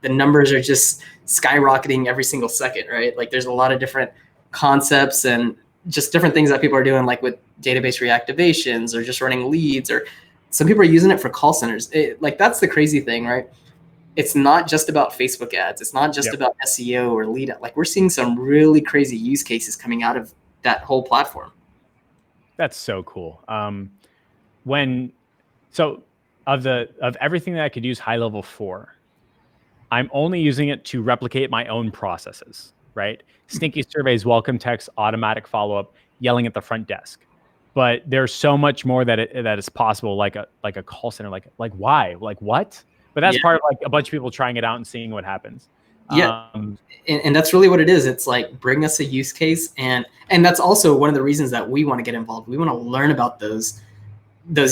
the numbers are just skyrocketing every single second, right? Like, there's a lot of different concepts and just different things that people are doing, like with database reactivations or just running leads, or some people are using it for call centers. Like, that's the crazy thing, right? It's not just about Facebook ads. It's not just about SEO or lead. Like, we're seeing some really crazy use cases coming out of that whole platform. That's so cool. Of everything that I could use High Level for, I'm only using it to replicate my own processes, right? Stinky surveys, welcome text, automatic follow-up, yelling at the front desk. But there's so much more that is possible, like a call center. Like why? Like, what? But that's part of like a bunch of people trying it out and seeing what happens. Yeah. And that's really what it is. It's like, bring us a use case. And that's also one of the reasons that we want to get involved. We want to learn about those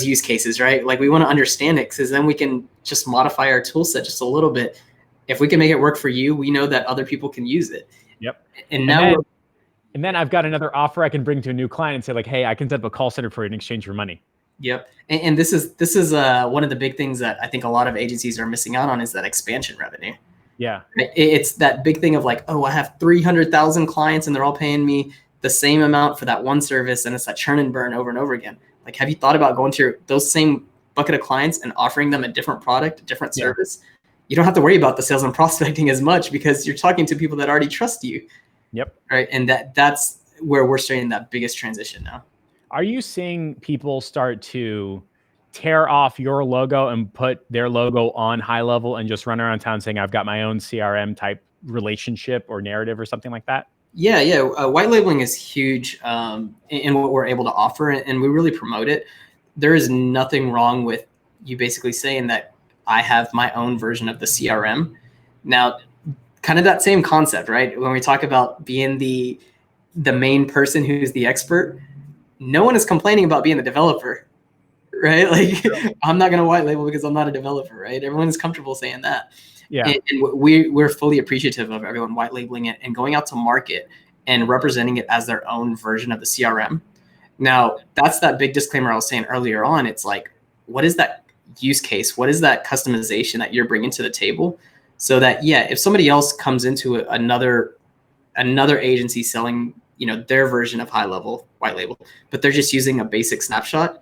use cases, right? Like, we want to understand it, because then we can just modify our tool set just a little bit. If we can make it work for you, we know that other people can use it. Yep. And then I've got another offer I can bring to a new client and say, like, hey, I can set up a call center for you in exchange for money. Yep. And this is one of the big things that I think a lot of agencies are missing out on, is that expansion revenue. Yeah. It's that big thing of like, oh, I have 300,000 clients and they're all paying me the same amount for that one service. And it's that churn and burn over and over again. Like, have you thought about going to those same bucket of clients and offering them a different product, a different service? You don't have to worry about the sales and prospecting as much, because you're talking to people that already trust you. Yep. Right. And that's where we're starting that biggest transition now. Are you seeing people start to tear off your logo and put their logo on High Level and just run around town saying, I've got my own CRM type relationship or narrative or something like that? Yeah. White labeling is huge in what we're able to offer, and we really promote it. There is nothing wrong with you basically saying that I have my own version of the CRM. Now, kind of that same concept, right? When we talk about being the main person who's the expert, no one is complaining about being the developer, right? Like, I'm not going to white label because I'm not a developer, right? Everyone is comfortable saying that. Yeah. And we're fully appreciative of everyone white labeling it and going out to market and representing it as their own version of the CRM. Now, that's that big disclaimer I was saying earlier on. It's like, what is that use case? What is that customization that you're bringing to the table? so that, yeah, if somebody else comes into another agency selling, their version of high level white label, but they're just using a basic snapshot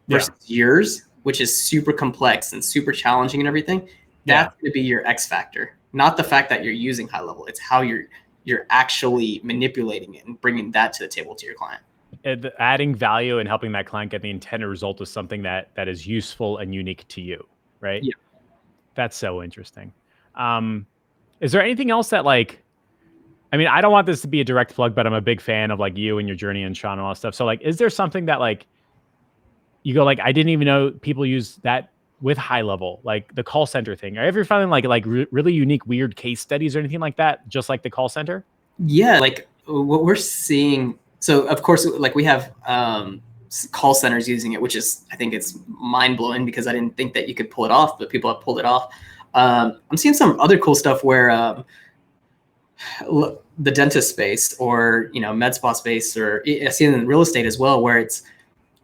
versus yours, which is super complex and super challenging and everything, that's going to be your X factor, not the fact that you're using high level. It's how you're actually manipulating it and bringing that to the table to your client. Adding value and helping that client get the intended result of something that is useful and unique to you, right? Yeah. That's so interesting. Is there anything else that like, I mean, I don't want this to be a direct plug, but I'm a big fan of like you and your journey and Sean and all that stuff. So like, is there something that like, you go like, I didn't even know people use that with high level, like the call center thing? Are you ever finding like really unique, weird case studies or anything like that? Just like the call center? Yeah. Like what we're seeing. So of course, like we have, call centers using it, which is, I think it's mind blowing because I didn't think that you could pull it off, but people have pulled it off. I'm seeing some other cool stuff where, the dentist space or, med spa space, or I see it in real estate as well, where it's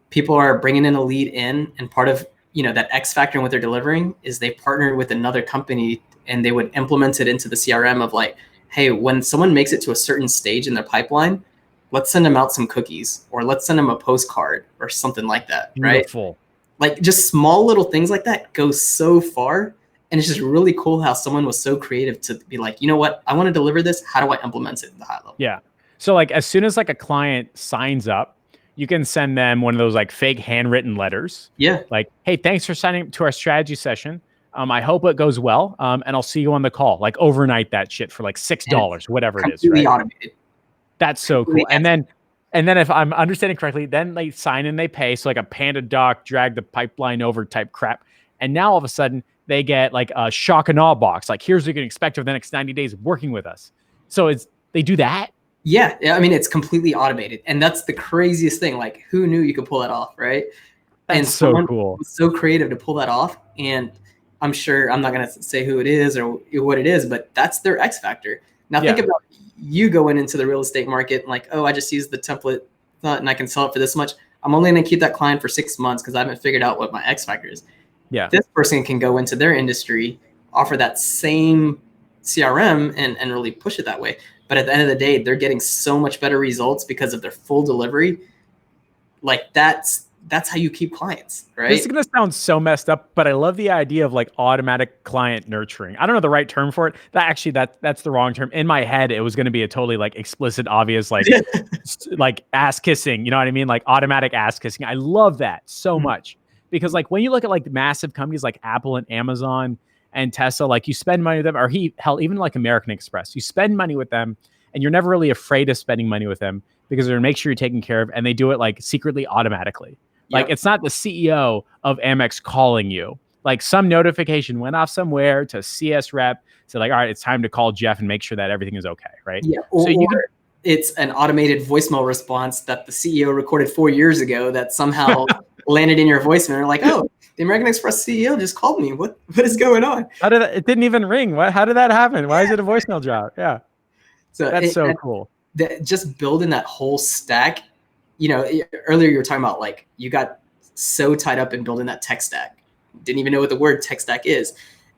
people are bringing in a lead in, and part of, that X factor in what they're delivering is they partnered with another company and they would implement it into the CRM of like, hey, when someone makes it to a certain stage in their pipeline, let's send them out some cookies, or let's send them a postcard or something like that. Beautiful. Right? Like just small little things like that go so far. And it's just really cool how someone was so creative to be like, you know what, I want to deliver this. How do I implement it in the high level? Yeah. So like as soon as like a client signs up, you can send them one of those like fake handwritten letters. Yeah. Like, hey, thanks for signing up to our strategy session. I hope it goes well. And I'll see you on the call. Like overnight that shit for like $6, whatever it is. Completely right? Automated. That's so cool. And then if I'm understanding correctly, then they sign and they pay. So like a Panda doc, drag the pipeline over type crap. And now all of a sudden they get like a shock and awe box. Like here's what you can expect over the next 90 days of working with us. So they do that. Yeah. I mean, it's completely automated. And that's the craziest thing. Like who knew you could pull that off? Right. That's so cool. Was so creative to pull that off. And I'm sure I'm not going to say who it is or what it is, but that's their X factor. Now think about you going into the real estate market and like, oh, I just used the template and I can sell it for this much. I'm only going to keep that client for 6 months because I haven't figured out what my X factor is. Yeah. This person can go into their industry, offer that same CRM and really push it that way. But at the end of the day, they're getting so much better results because of their full delivery. Like that's how you keep clients, right? This is going to sound so messed up, but I love the idea of like automatic client nurturing. I don't know the right term for it. That's the wrong term. In my head, it was going to be a totally like explicit, obvious, like, like ass kissing, you know what I mean? Like automatic ass kissing. I love that so much because like when you look at like massive companies like Apple and Amazon and Tesla, like you spend money with them, or hell, even like American Express, you spend money with them and you're never really afraid of spending money with them because they're going to make sure you're taken care of, and they do it like secretly automatically. Like it's not the CEO of Amex calling you. Like some notification went off somewhere to CS rep. So like, all right, it's time to call Jeff and make sure that everything is okay, right? Yeah. Or it's an automated voicemail response that the CEO recorded 4 years ago that somehow landed in your voicemail. You're like, oh, the American Express CEO just called me. What is going on? It didn't even ring. How did that happen? Why is it a voicemail drop? Yeah. So that's so cool. Just building that whole stack. Earlier you were talking about like you got so tied up in building that tech stack, didn't even know what the word tech stack is.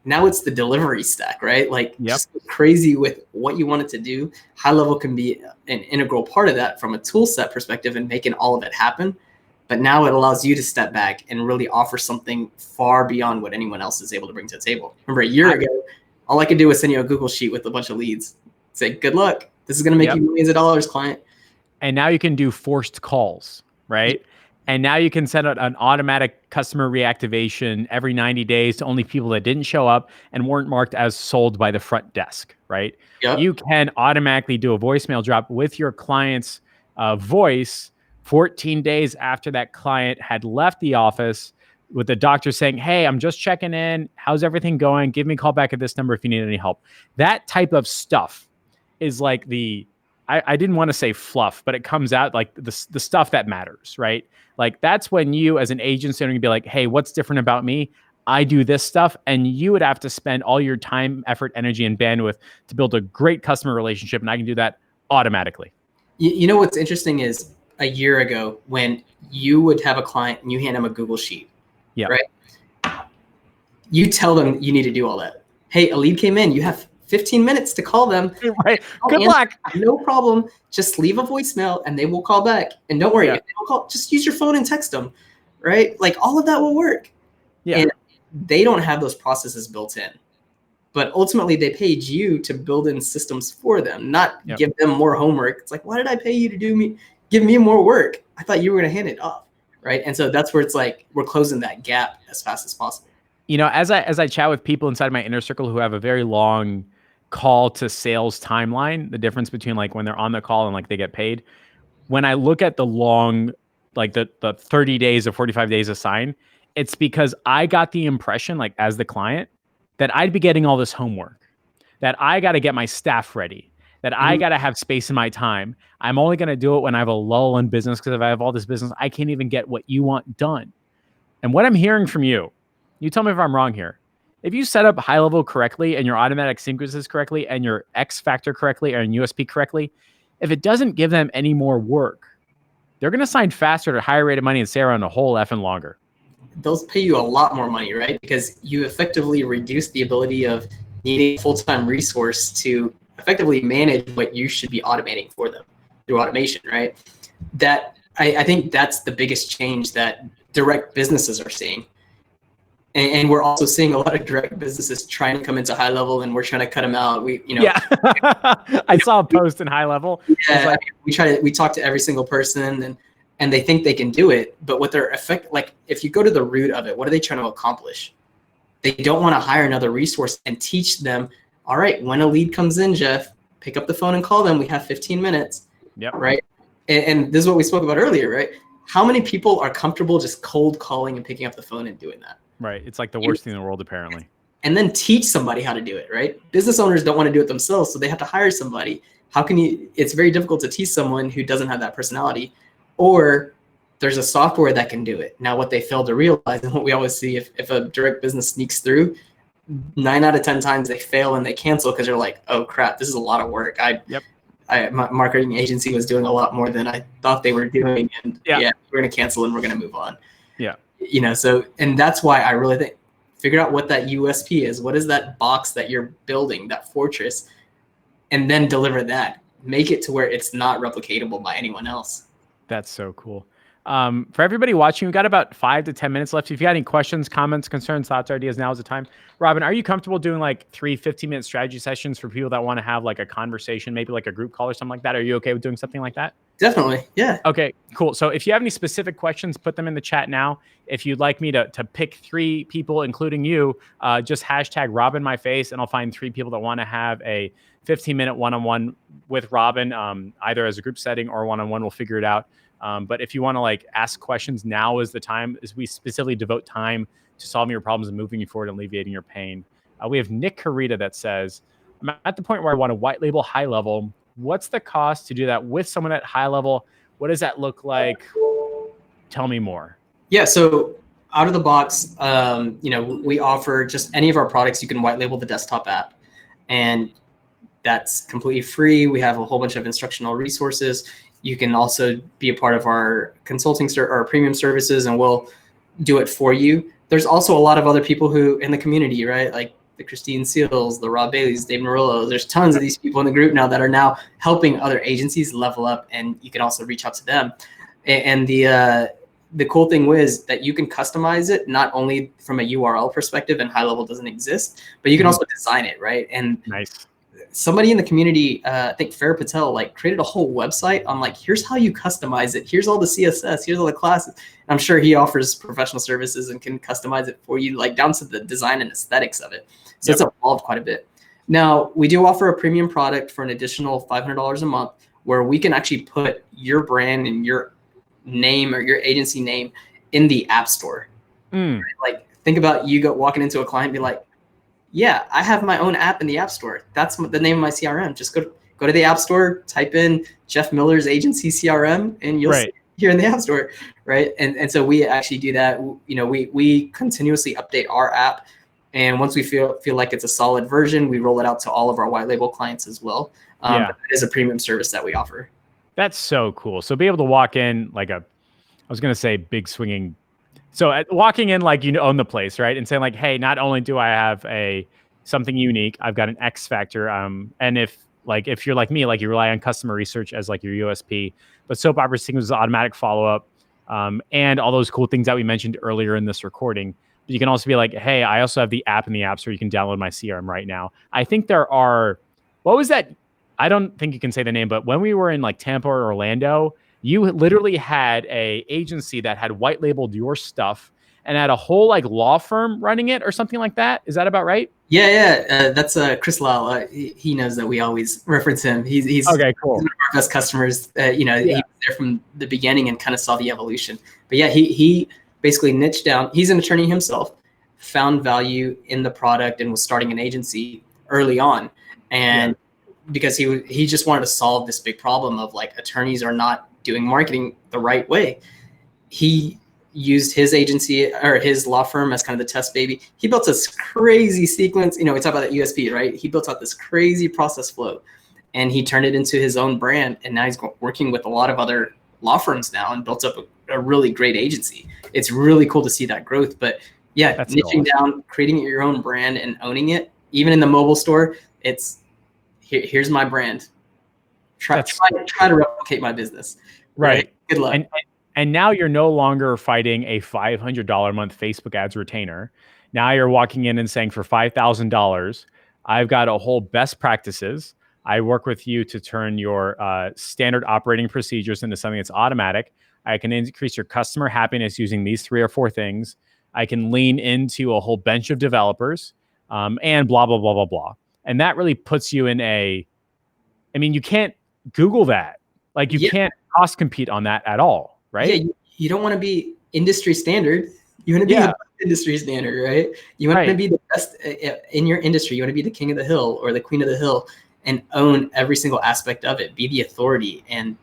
Now it's the delivery stack, right? Like just crazy with what you want it to do. High level can be an integral part of that from a tool set perspective and making all of it happen. But now it allows you to step back and really offer something far beyond what anyone else is able to bring to the table. Remember a year ago, all I could do was send you a Google sheet with a bunch of leads. Say, good luck. This is going to make you millions of dollars, client. And now you can do forced calls, right? And now you can send out an automatic customer reactivation every 90 days to only people that didn't show up and weren't marked as sold by the front desk, right? Yep. You can automatically do a voicemail drop with your client's voice 14 days after that client had left the office, with the doctor saying, hey, I'm just checking in. How's everything going? Give me a call back at this number if you need any help. That type of stuff is like I didn't want to say fluff, but it comes out like the stuff that matters, right? Like that's when you as an agency are going to be like, hey, what's different about me? I do this stuff. And you would have to spend all your time, effort, energy, and bandwidth to build a great customer relationship. And I can do that automatically. You know, what's interesting is a year ago when you would have a client and you hand them a Google sheet, right? You tell them you need to do all that. hey, a lead came in. You have 15 minutes to call them. Right. Good luck. No problem. Just leave a voicemail and they will call back. And don't worry, if they don't call, just use your phone and text them, right? Like all of that will work. Yeah. And they don't have those processes built in. But ultimately, they paid you to build in systems for them, not give them more homework. It's like, why did I pay you to give me more work? I thought you were going to hand it off, right? And so that's where it's like we're closing that gap as fast as possible. You know, as I chat with people inside my inner circle who have a very long call to sales timeline, the difference between like when they're on the call and like they get paid, when I look at the long, like the 30 days or 45 days assigned, it's because I got the impression, like as the client, that I'd be getting all this homework, that I got to get my staff ready, that I got to have space in my time. I'm only going to do it when I have a lull in business, because if I have all this business, I can't even get what you want done. And what I'm hearing from you, you tell me if I'm wrong here. If you set up high level correctly and your automatic sequences correctly and your X factor correctly or your USP correctly, if it doesn't give them any more work, they're going to sign faster at a higher rate of money and stay around a whole effing longer. They'll pay you a lot more money, right? Because you effectively reduce the ability of needing a full-time resource to effectively manage what you should be automating for them through automation, right? That I think that's the biggest change that direct businesses are seeing. And we're also seeing a lot of direct businesses trying to come into high level, and we're trying to cut them out. I saw a post in high level. Yeah, we talk to every single person, and they think they can do it, but what their effect, like if you go to the root of it, what are they trying to accomplish? They don't want to hire another resource and teach them, all right, when a lead comes in, Jeff, pick up the phone and call them. We have 15 minutes, right? And this is what we spoke about earlier, right? How many people are comfortable just cold calling and picking up the phone and doing that? Right. It's like the worst thing in the world, apparently. And then teach somebody how to do it, right? Business owners don't want to do it themselves, so they have to hire somebody. How can you, it's very difficult to teach someone who doesn't have that personality. Or there's a software that can do it. Now, what they fail to realize, and what we always see, if a direct business sneaks through, 9 out of 10 times they fail and they cancel because they're like, oh crap, this is a lot of work. My marketing agency was doing a lot more than I thought they were doing, and we're going to cancel and we're going to move on. So, and that's why I really think, figure out what that USP is. What is that box that you're building, that fortress, and then deliver that. Make it to where it's not replicatable by anyone else. That's so cool. For everybody watching, we've got about 5 to 10 minutes left. If you got any questions, comments, concerns, thoughts, or ideas, now is the time. Robin, are you comfortable doing like 3 15-minute strategy sessions for people that want to have like a conversation, maybe like a group call or something like that? Are you okay with doing something like that? Definitely. Yeah. Okay, cool. So if you have any specific questions, put them in the chat now. If you'd like me to pick 3 people, including you, just hashtag Robin my face, and I'll find 3 people that want to have a 15-minute one-on-one with Robin, either as a group setting or one-on-one. We'll figure it out. But if you want to like ask questions, now is the time, as we specifically devote time to solving your problems and moving you forward and alleviating your pain. We have Nick Carita that says, I'm at the point where I want to white label high level. What's the cost to do that with someone at high level? What does that look like? Tell me more. Yeah. So out of the box, we offer just any of our products. You can white label the desktop app, and that's completely free. We have a whole bunch of instructional resources. You can also be a part of our consulting or premium services, and we'll do it for you. There's also a lot of other people who in the community, right? Like the Christine Seals, the Rob Baileys, Dave Murillo. There's tons of these people in the group now that are now helping other agencies level up, and you can also reach out to them. And the cool thing is that you can customize it, not only from a URL perspective, and high level doesn't exist, but you can also design it, right? And nice. Somebody in the community, I think Farah Patel, like created a whole website on like, here's how you customize it. Here's all the CSS, here's all the classes. I'm sure he offers professional services and can customize it for you, like down to the design and aesthetics of it. So it's evolved quite a bit. Now, we do offer a premium product for an additional $500 a month, where we can actually put your brand and your name or your agency name in the app store. Right? Like think about you walking into a client and be like, yeah, I have my own app in the App Store. That's the name of my CRM. Just go to the App Store, type in Jeff Miller's agency CRM, and you'll see it here in the App Store, right? And so we actually do that. We continuously update our app, and once we feel like it's a solid version, we roll it out to all of our white label clients as well. But it is a premium service that we offer. That's so cool. So be able to walk in like I was going to say big swinging. So walking in like you own the place, right? And saying like, hey, not only do I have a something unique. I've got an X factor. And if you're like me, like you rely on customer research as like your USP, but soap opera sequence is automatic follow-up, and all those cool things that we mentioned earlier in this recording. But you can also be like, hey, I also have the app in the App Store. You can download my CRM right now. I think there are, what was that? I don't think you can say the name, but when we were in like Tampa or Orlando, you literally had a agency that had white labeled your stuff and had a whole like law firm running it or something like that. Is that about right? Yeah. That's Chris Lau. He knows that we always reference him. He's okay, cool. He's one of our best customers. He was there from the beginning and kind of saw the evolution. But yeah, he basically niched down. He's an attorney himself, found value in the product and was starting an agency early on. And because he just wanted to solve this big problem of like attorneys are not doing marketing the right way. He used his agency or his law firm as kind of the test baby. He built this crazy sequence. We talk about that USP, right? He built out this crazy process flow and he turned it into his own brand. And now he's working with a lot of other law firms now and built up a really great agency. It's really cool to see that growth. But yeah, that's niching down, creating your own brand and owning it. Even in the mobile store, it's here's my brand. Try to replicate my business. Right. Good luck. And now you're no longer fighting a $500 a month Facebook ads retainer. Now you're walking in and saying for $5,000, I've got a whole best practices. I work with you to turn your standard operating procedures into something that's automatic. I can increase your customer happiness using these 3 or 4 things. I can lean into a whole bench of developers and blah, blah, blah, blah, blah. And that really puts you in you can't Google that. Like you can't cost compete on that at all. Right? Yeah, you don't want to be industry standard. You want to be industry standard, right? You want to be the best in your industry. You want to be the king of the hill or the queen of the hill and own every single aspect of it. Be the authority. And,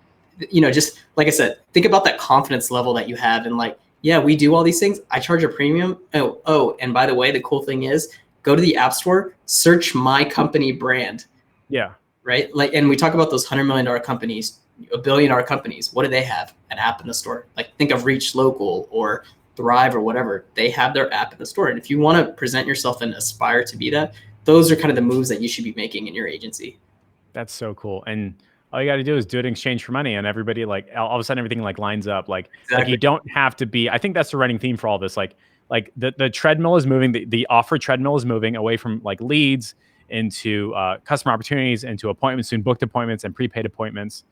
just like I said, think about that confidence level that you have. And like, yeah, we do all these things. I charge a premium. Oh, and by the way, the cool thing is go to the App Store, search my company brand. Yeah. Right? Like, and we talk about those $100 million companies, $1 billion companies. What do they have? An app in the store. Like think of Reach Local or Thrive or whatever. They have their app in the store. And if you want to present yourself and aspire to be that, those are kind of the moves that you should be making in your agency. That's so cool. And all you got to do is do it in exchange for money, and everybody like all of a sudden everything like lines up. Like you don't have to be. I think that's the running theme for all this. Like the treadmill is moving. The offer treadmill is moving away from like leads into customer opportunities, into appointments, soon booked appointments and prepaid appointments.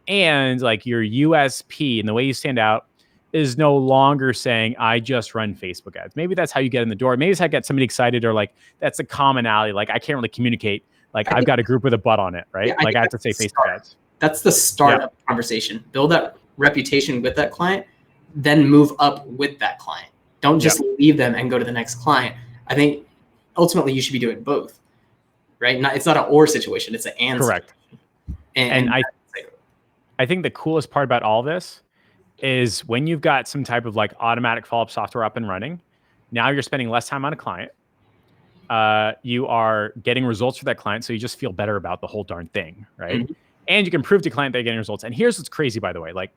And like your USP and the way you stand out is no longer saying, I just run Facebook ads. Maybe that's how you get in the door. Maybe it's how you get somebody excited, or like, that's a commonality. Like I can't really communicate. Like I've got a group with a butt on it, right? Yeah, like I have to say Facebook ads. That's the start of the conversation. Build that reputation with that client, then move up with that client. Don't just leave them and go to the next client. I think ultimately you should be doing both, right? It's not an or situation. It's an and. Correct. And I think the coolest part about all this is when you've got some type of like automatic follow-up software up and running, now you're spending less time on a client. You are getting results for that client. So you just feel better about the whole darn thing. Right. Mm-hmm. And you can prove to client that you're getting results. And here's what's crazy, by the way, like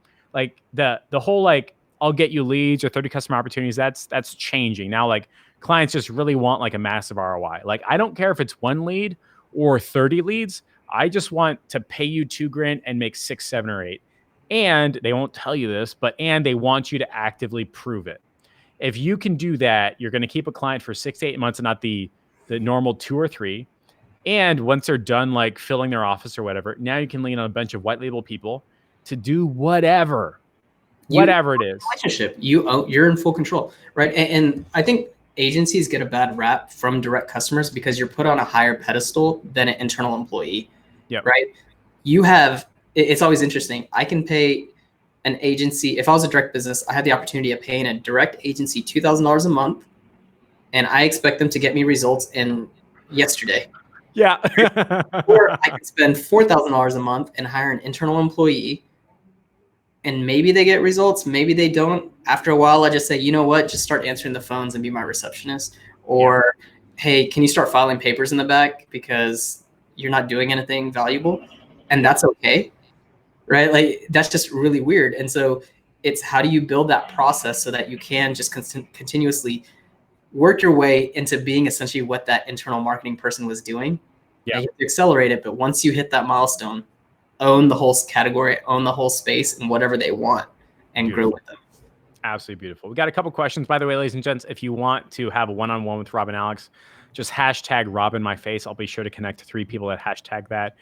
the whole, like, I'll get you leads or 30 customer opportunities. That's changing now. Like clients just really want like a massive ROI. Like, I don't care if it's 1 lead or 30 leads. I just want to pay you $2,000 and make 6, 7, or 8. And they won't tell you this, and they want you to actively prove it. If you can do that, you're going to keep a client for 6 to 8 months and not the normal 2 or 3. And once they're done, like filling their office or whatever, now you can lean on a bunch of white label people to do whatever it is. Relationship, you're in full control, right? And I think agencies get a bad rap from direct customers because you're put on a higher pedestal than an internal employee. Yep. Right? It's always interesting. I can pay an agency, if I was a direct business, I had the opportunity of paying a direct agency $2,000 a month, and I expect them to get me results in yesterday. Yeah. Or I could spend $4,000 a month and hire an internal employee, and maybe they get results, maybe they don't. After a while, I just say, you know what, just start answering the phones and be my receptionist. Or, hey, can you start filing papers in the back because you're not doing anything valuable? And that's okay, right? Like that's just really weird. And so it's how do you build that process so that you can just continuously work your way into being essentially what that internal marketing person was doing. Yeah. You have to accelerate it, but once you hit that milestone, own the whole category, own the whole space, and whatever they want, and grow with them. Absolutely beautiful. We got a couple questions, by the way, ladies and gents. If you want to have a one-on-one with Rob and Alex, just hashtag RobinMyFace. I'll be sure to connect to 3 people that hashtag that.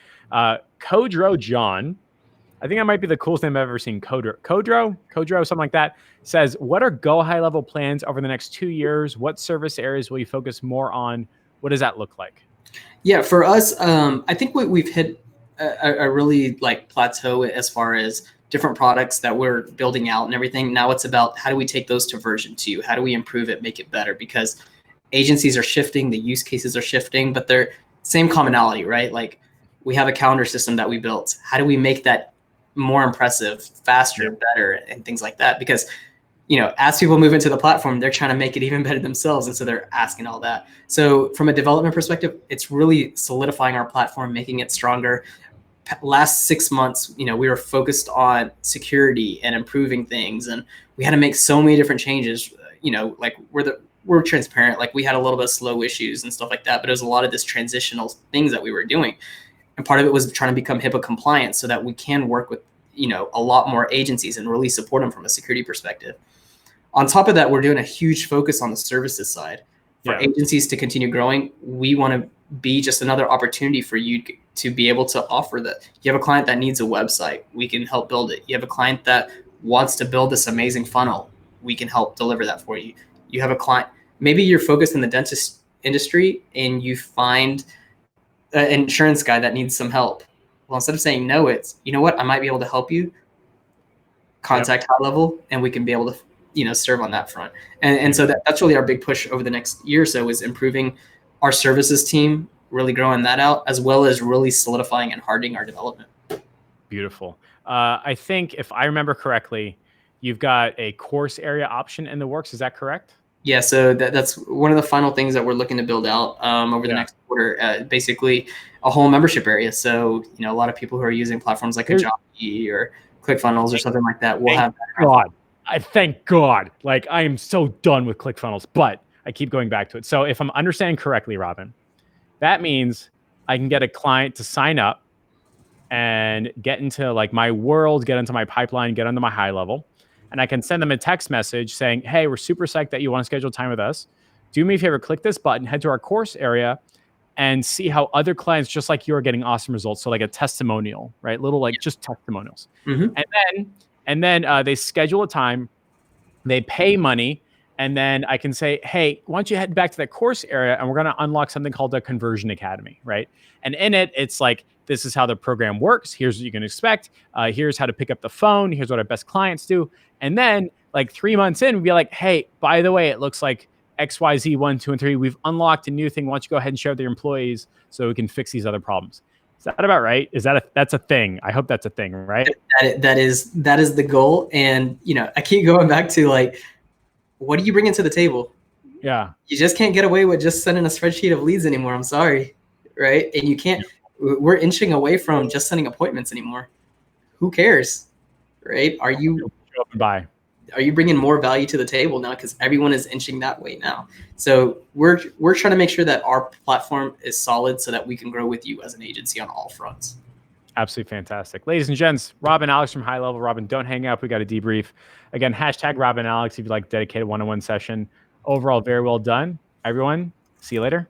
Kodro John, I think that might be the coolest name I've ever seen. Kodro, something like that, says, what are Go High Level plans over the next 2 years? What service areas will you focus more on? What does that look like? Yeah, for us, I think we've hit a really plateau as far as different products that we're building out and everything. Now it's about how do we take those to version 2? How do we improve it, make it better? Because agencies are shifting, the use cases are shifting, but they're same commonality, right? Like we have a calendar system that we built. How do we make that more impressive, faster, better, and things like that? Because as people move into the platform, they're trying to make it even better themselves. And so they're asking all that. So from a development perspective, it's really solidifying our platform, making it stronger. Last 6 months, we were focused on security and improving things. And we had to make so many different changes. We're transparent. Like we had a little bit of slow issues and stuff like that, but it was a lot of this transitional things that we were doing. And part of it was trying to become HIPAA compliant so that we can work with, a lot more agencies and really support them from a security perspective. On top of that, we're doing a huge focus on the services side. For agencies to continue growing, we want to be just another opportunity for you to be able to offer that. You have a client that needs a website, we can help build it. You have a client that wants to build this amazing funnel, we can help deliver that for you. You have a client, maybe you're focused in the dentist industry and you find an insurance guy that needs some help. Well, instead of saying no, it's, you know what, I might be able to help you. Contact High Level and we can be able to serve on that front. And so that's really our big push over the next year or so, is improving our services team, really growing that out, as well as really solidifying and hardening our development. Beautiful. I think if I remember correctly, you've got a course area option in the works. Is that correct? Yeah, so that's one of the final things that we're looking to build out over the next quarter, basically a whole membership area. So, a lot of people who are using platforms like Kajabi or ClickFunnels or something like that will have that. God. I thank God. Like I am so done with ClickFunnels, but I keep going back to it. So if I'm understanding correctly, Robin, that means I can get a client to sign up and get into my world, get into my pipeline, get into my High Level. And I can send them a text message saying, hey, we're super psyched that you want to schedule time with us. Do me a favor, click this button, head to our course area and see how other clients just like you are getting awesome results. So like a testimonial, right? Little just testimonials. Mm-hmm. And then they schedule a time, they pay money, and then I can say, hey, why don't you head back to that course area and we're going to unlock something called the Conversion Academy, right? And in it, it's like, this is how the program works. Here's what you can expect. Here's how to pick up the phone. Here's what our best clients do. And then 3 months in, we'd be like, hey, by the way, it looks like XYZ 1, 2, and 3. We've unlocked a new thing. Why don't you go ahead and share with your employees so we can fix these other problems? Is that about right? Is that's a thing? I hope that's a thing, right? That is the goal. And I keep going back to what do you bring into the table? Yeah. You just can't get away with just sending a spreadsheet of leads anymore. I'm sorry. Right. And you can't, we're inching away from just sending appointments anymore. Who cares? Right. Are you bringing more value to the table now? Because everyone is inching that way now. So we're trying to make sure that our platform is solid so that we can grow with you as an agency on all fronts. Absolutely fantastic. Ladies and gents, Rob and Alex from High Level. Robin, don't hang up. We got a debrief. Again, hashtag Rob and Alex if you'd like dedicated one-on-one session. Overall, very well done. Everyone, see you later.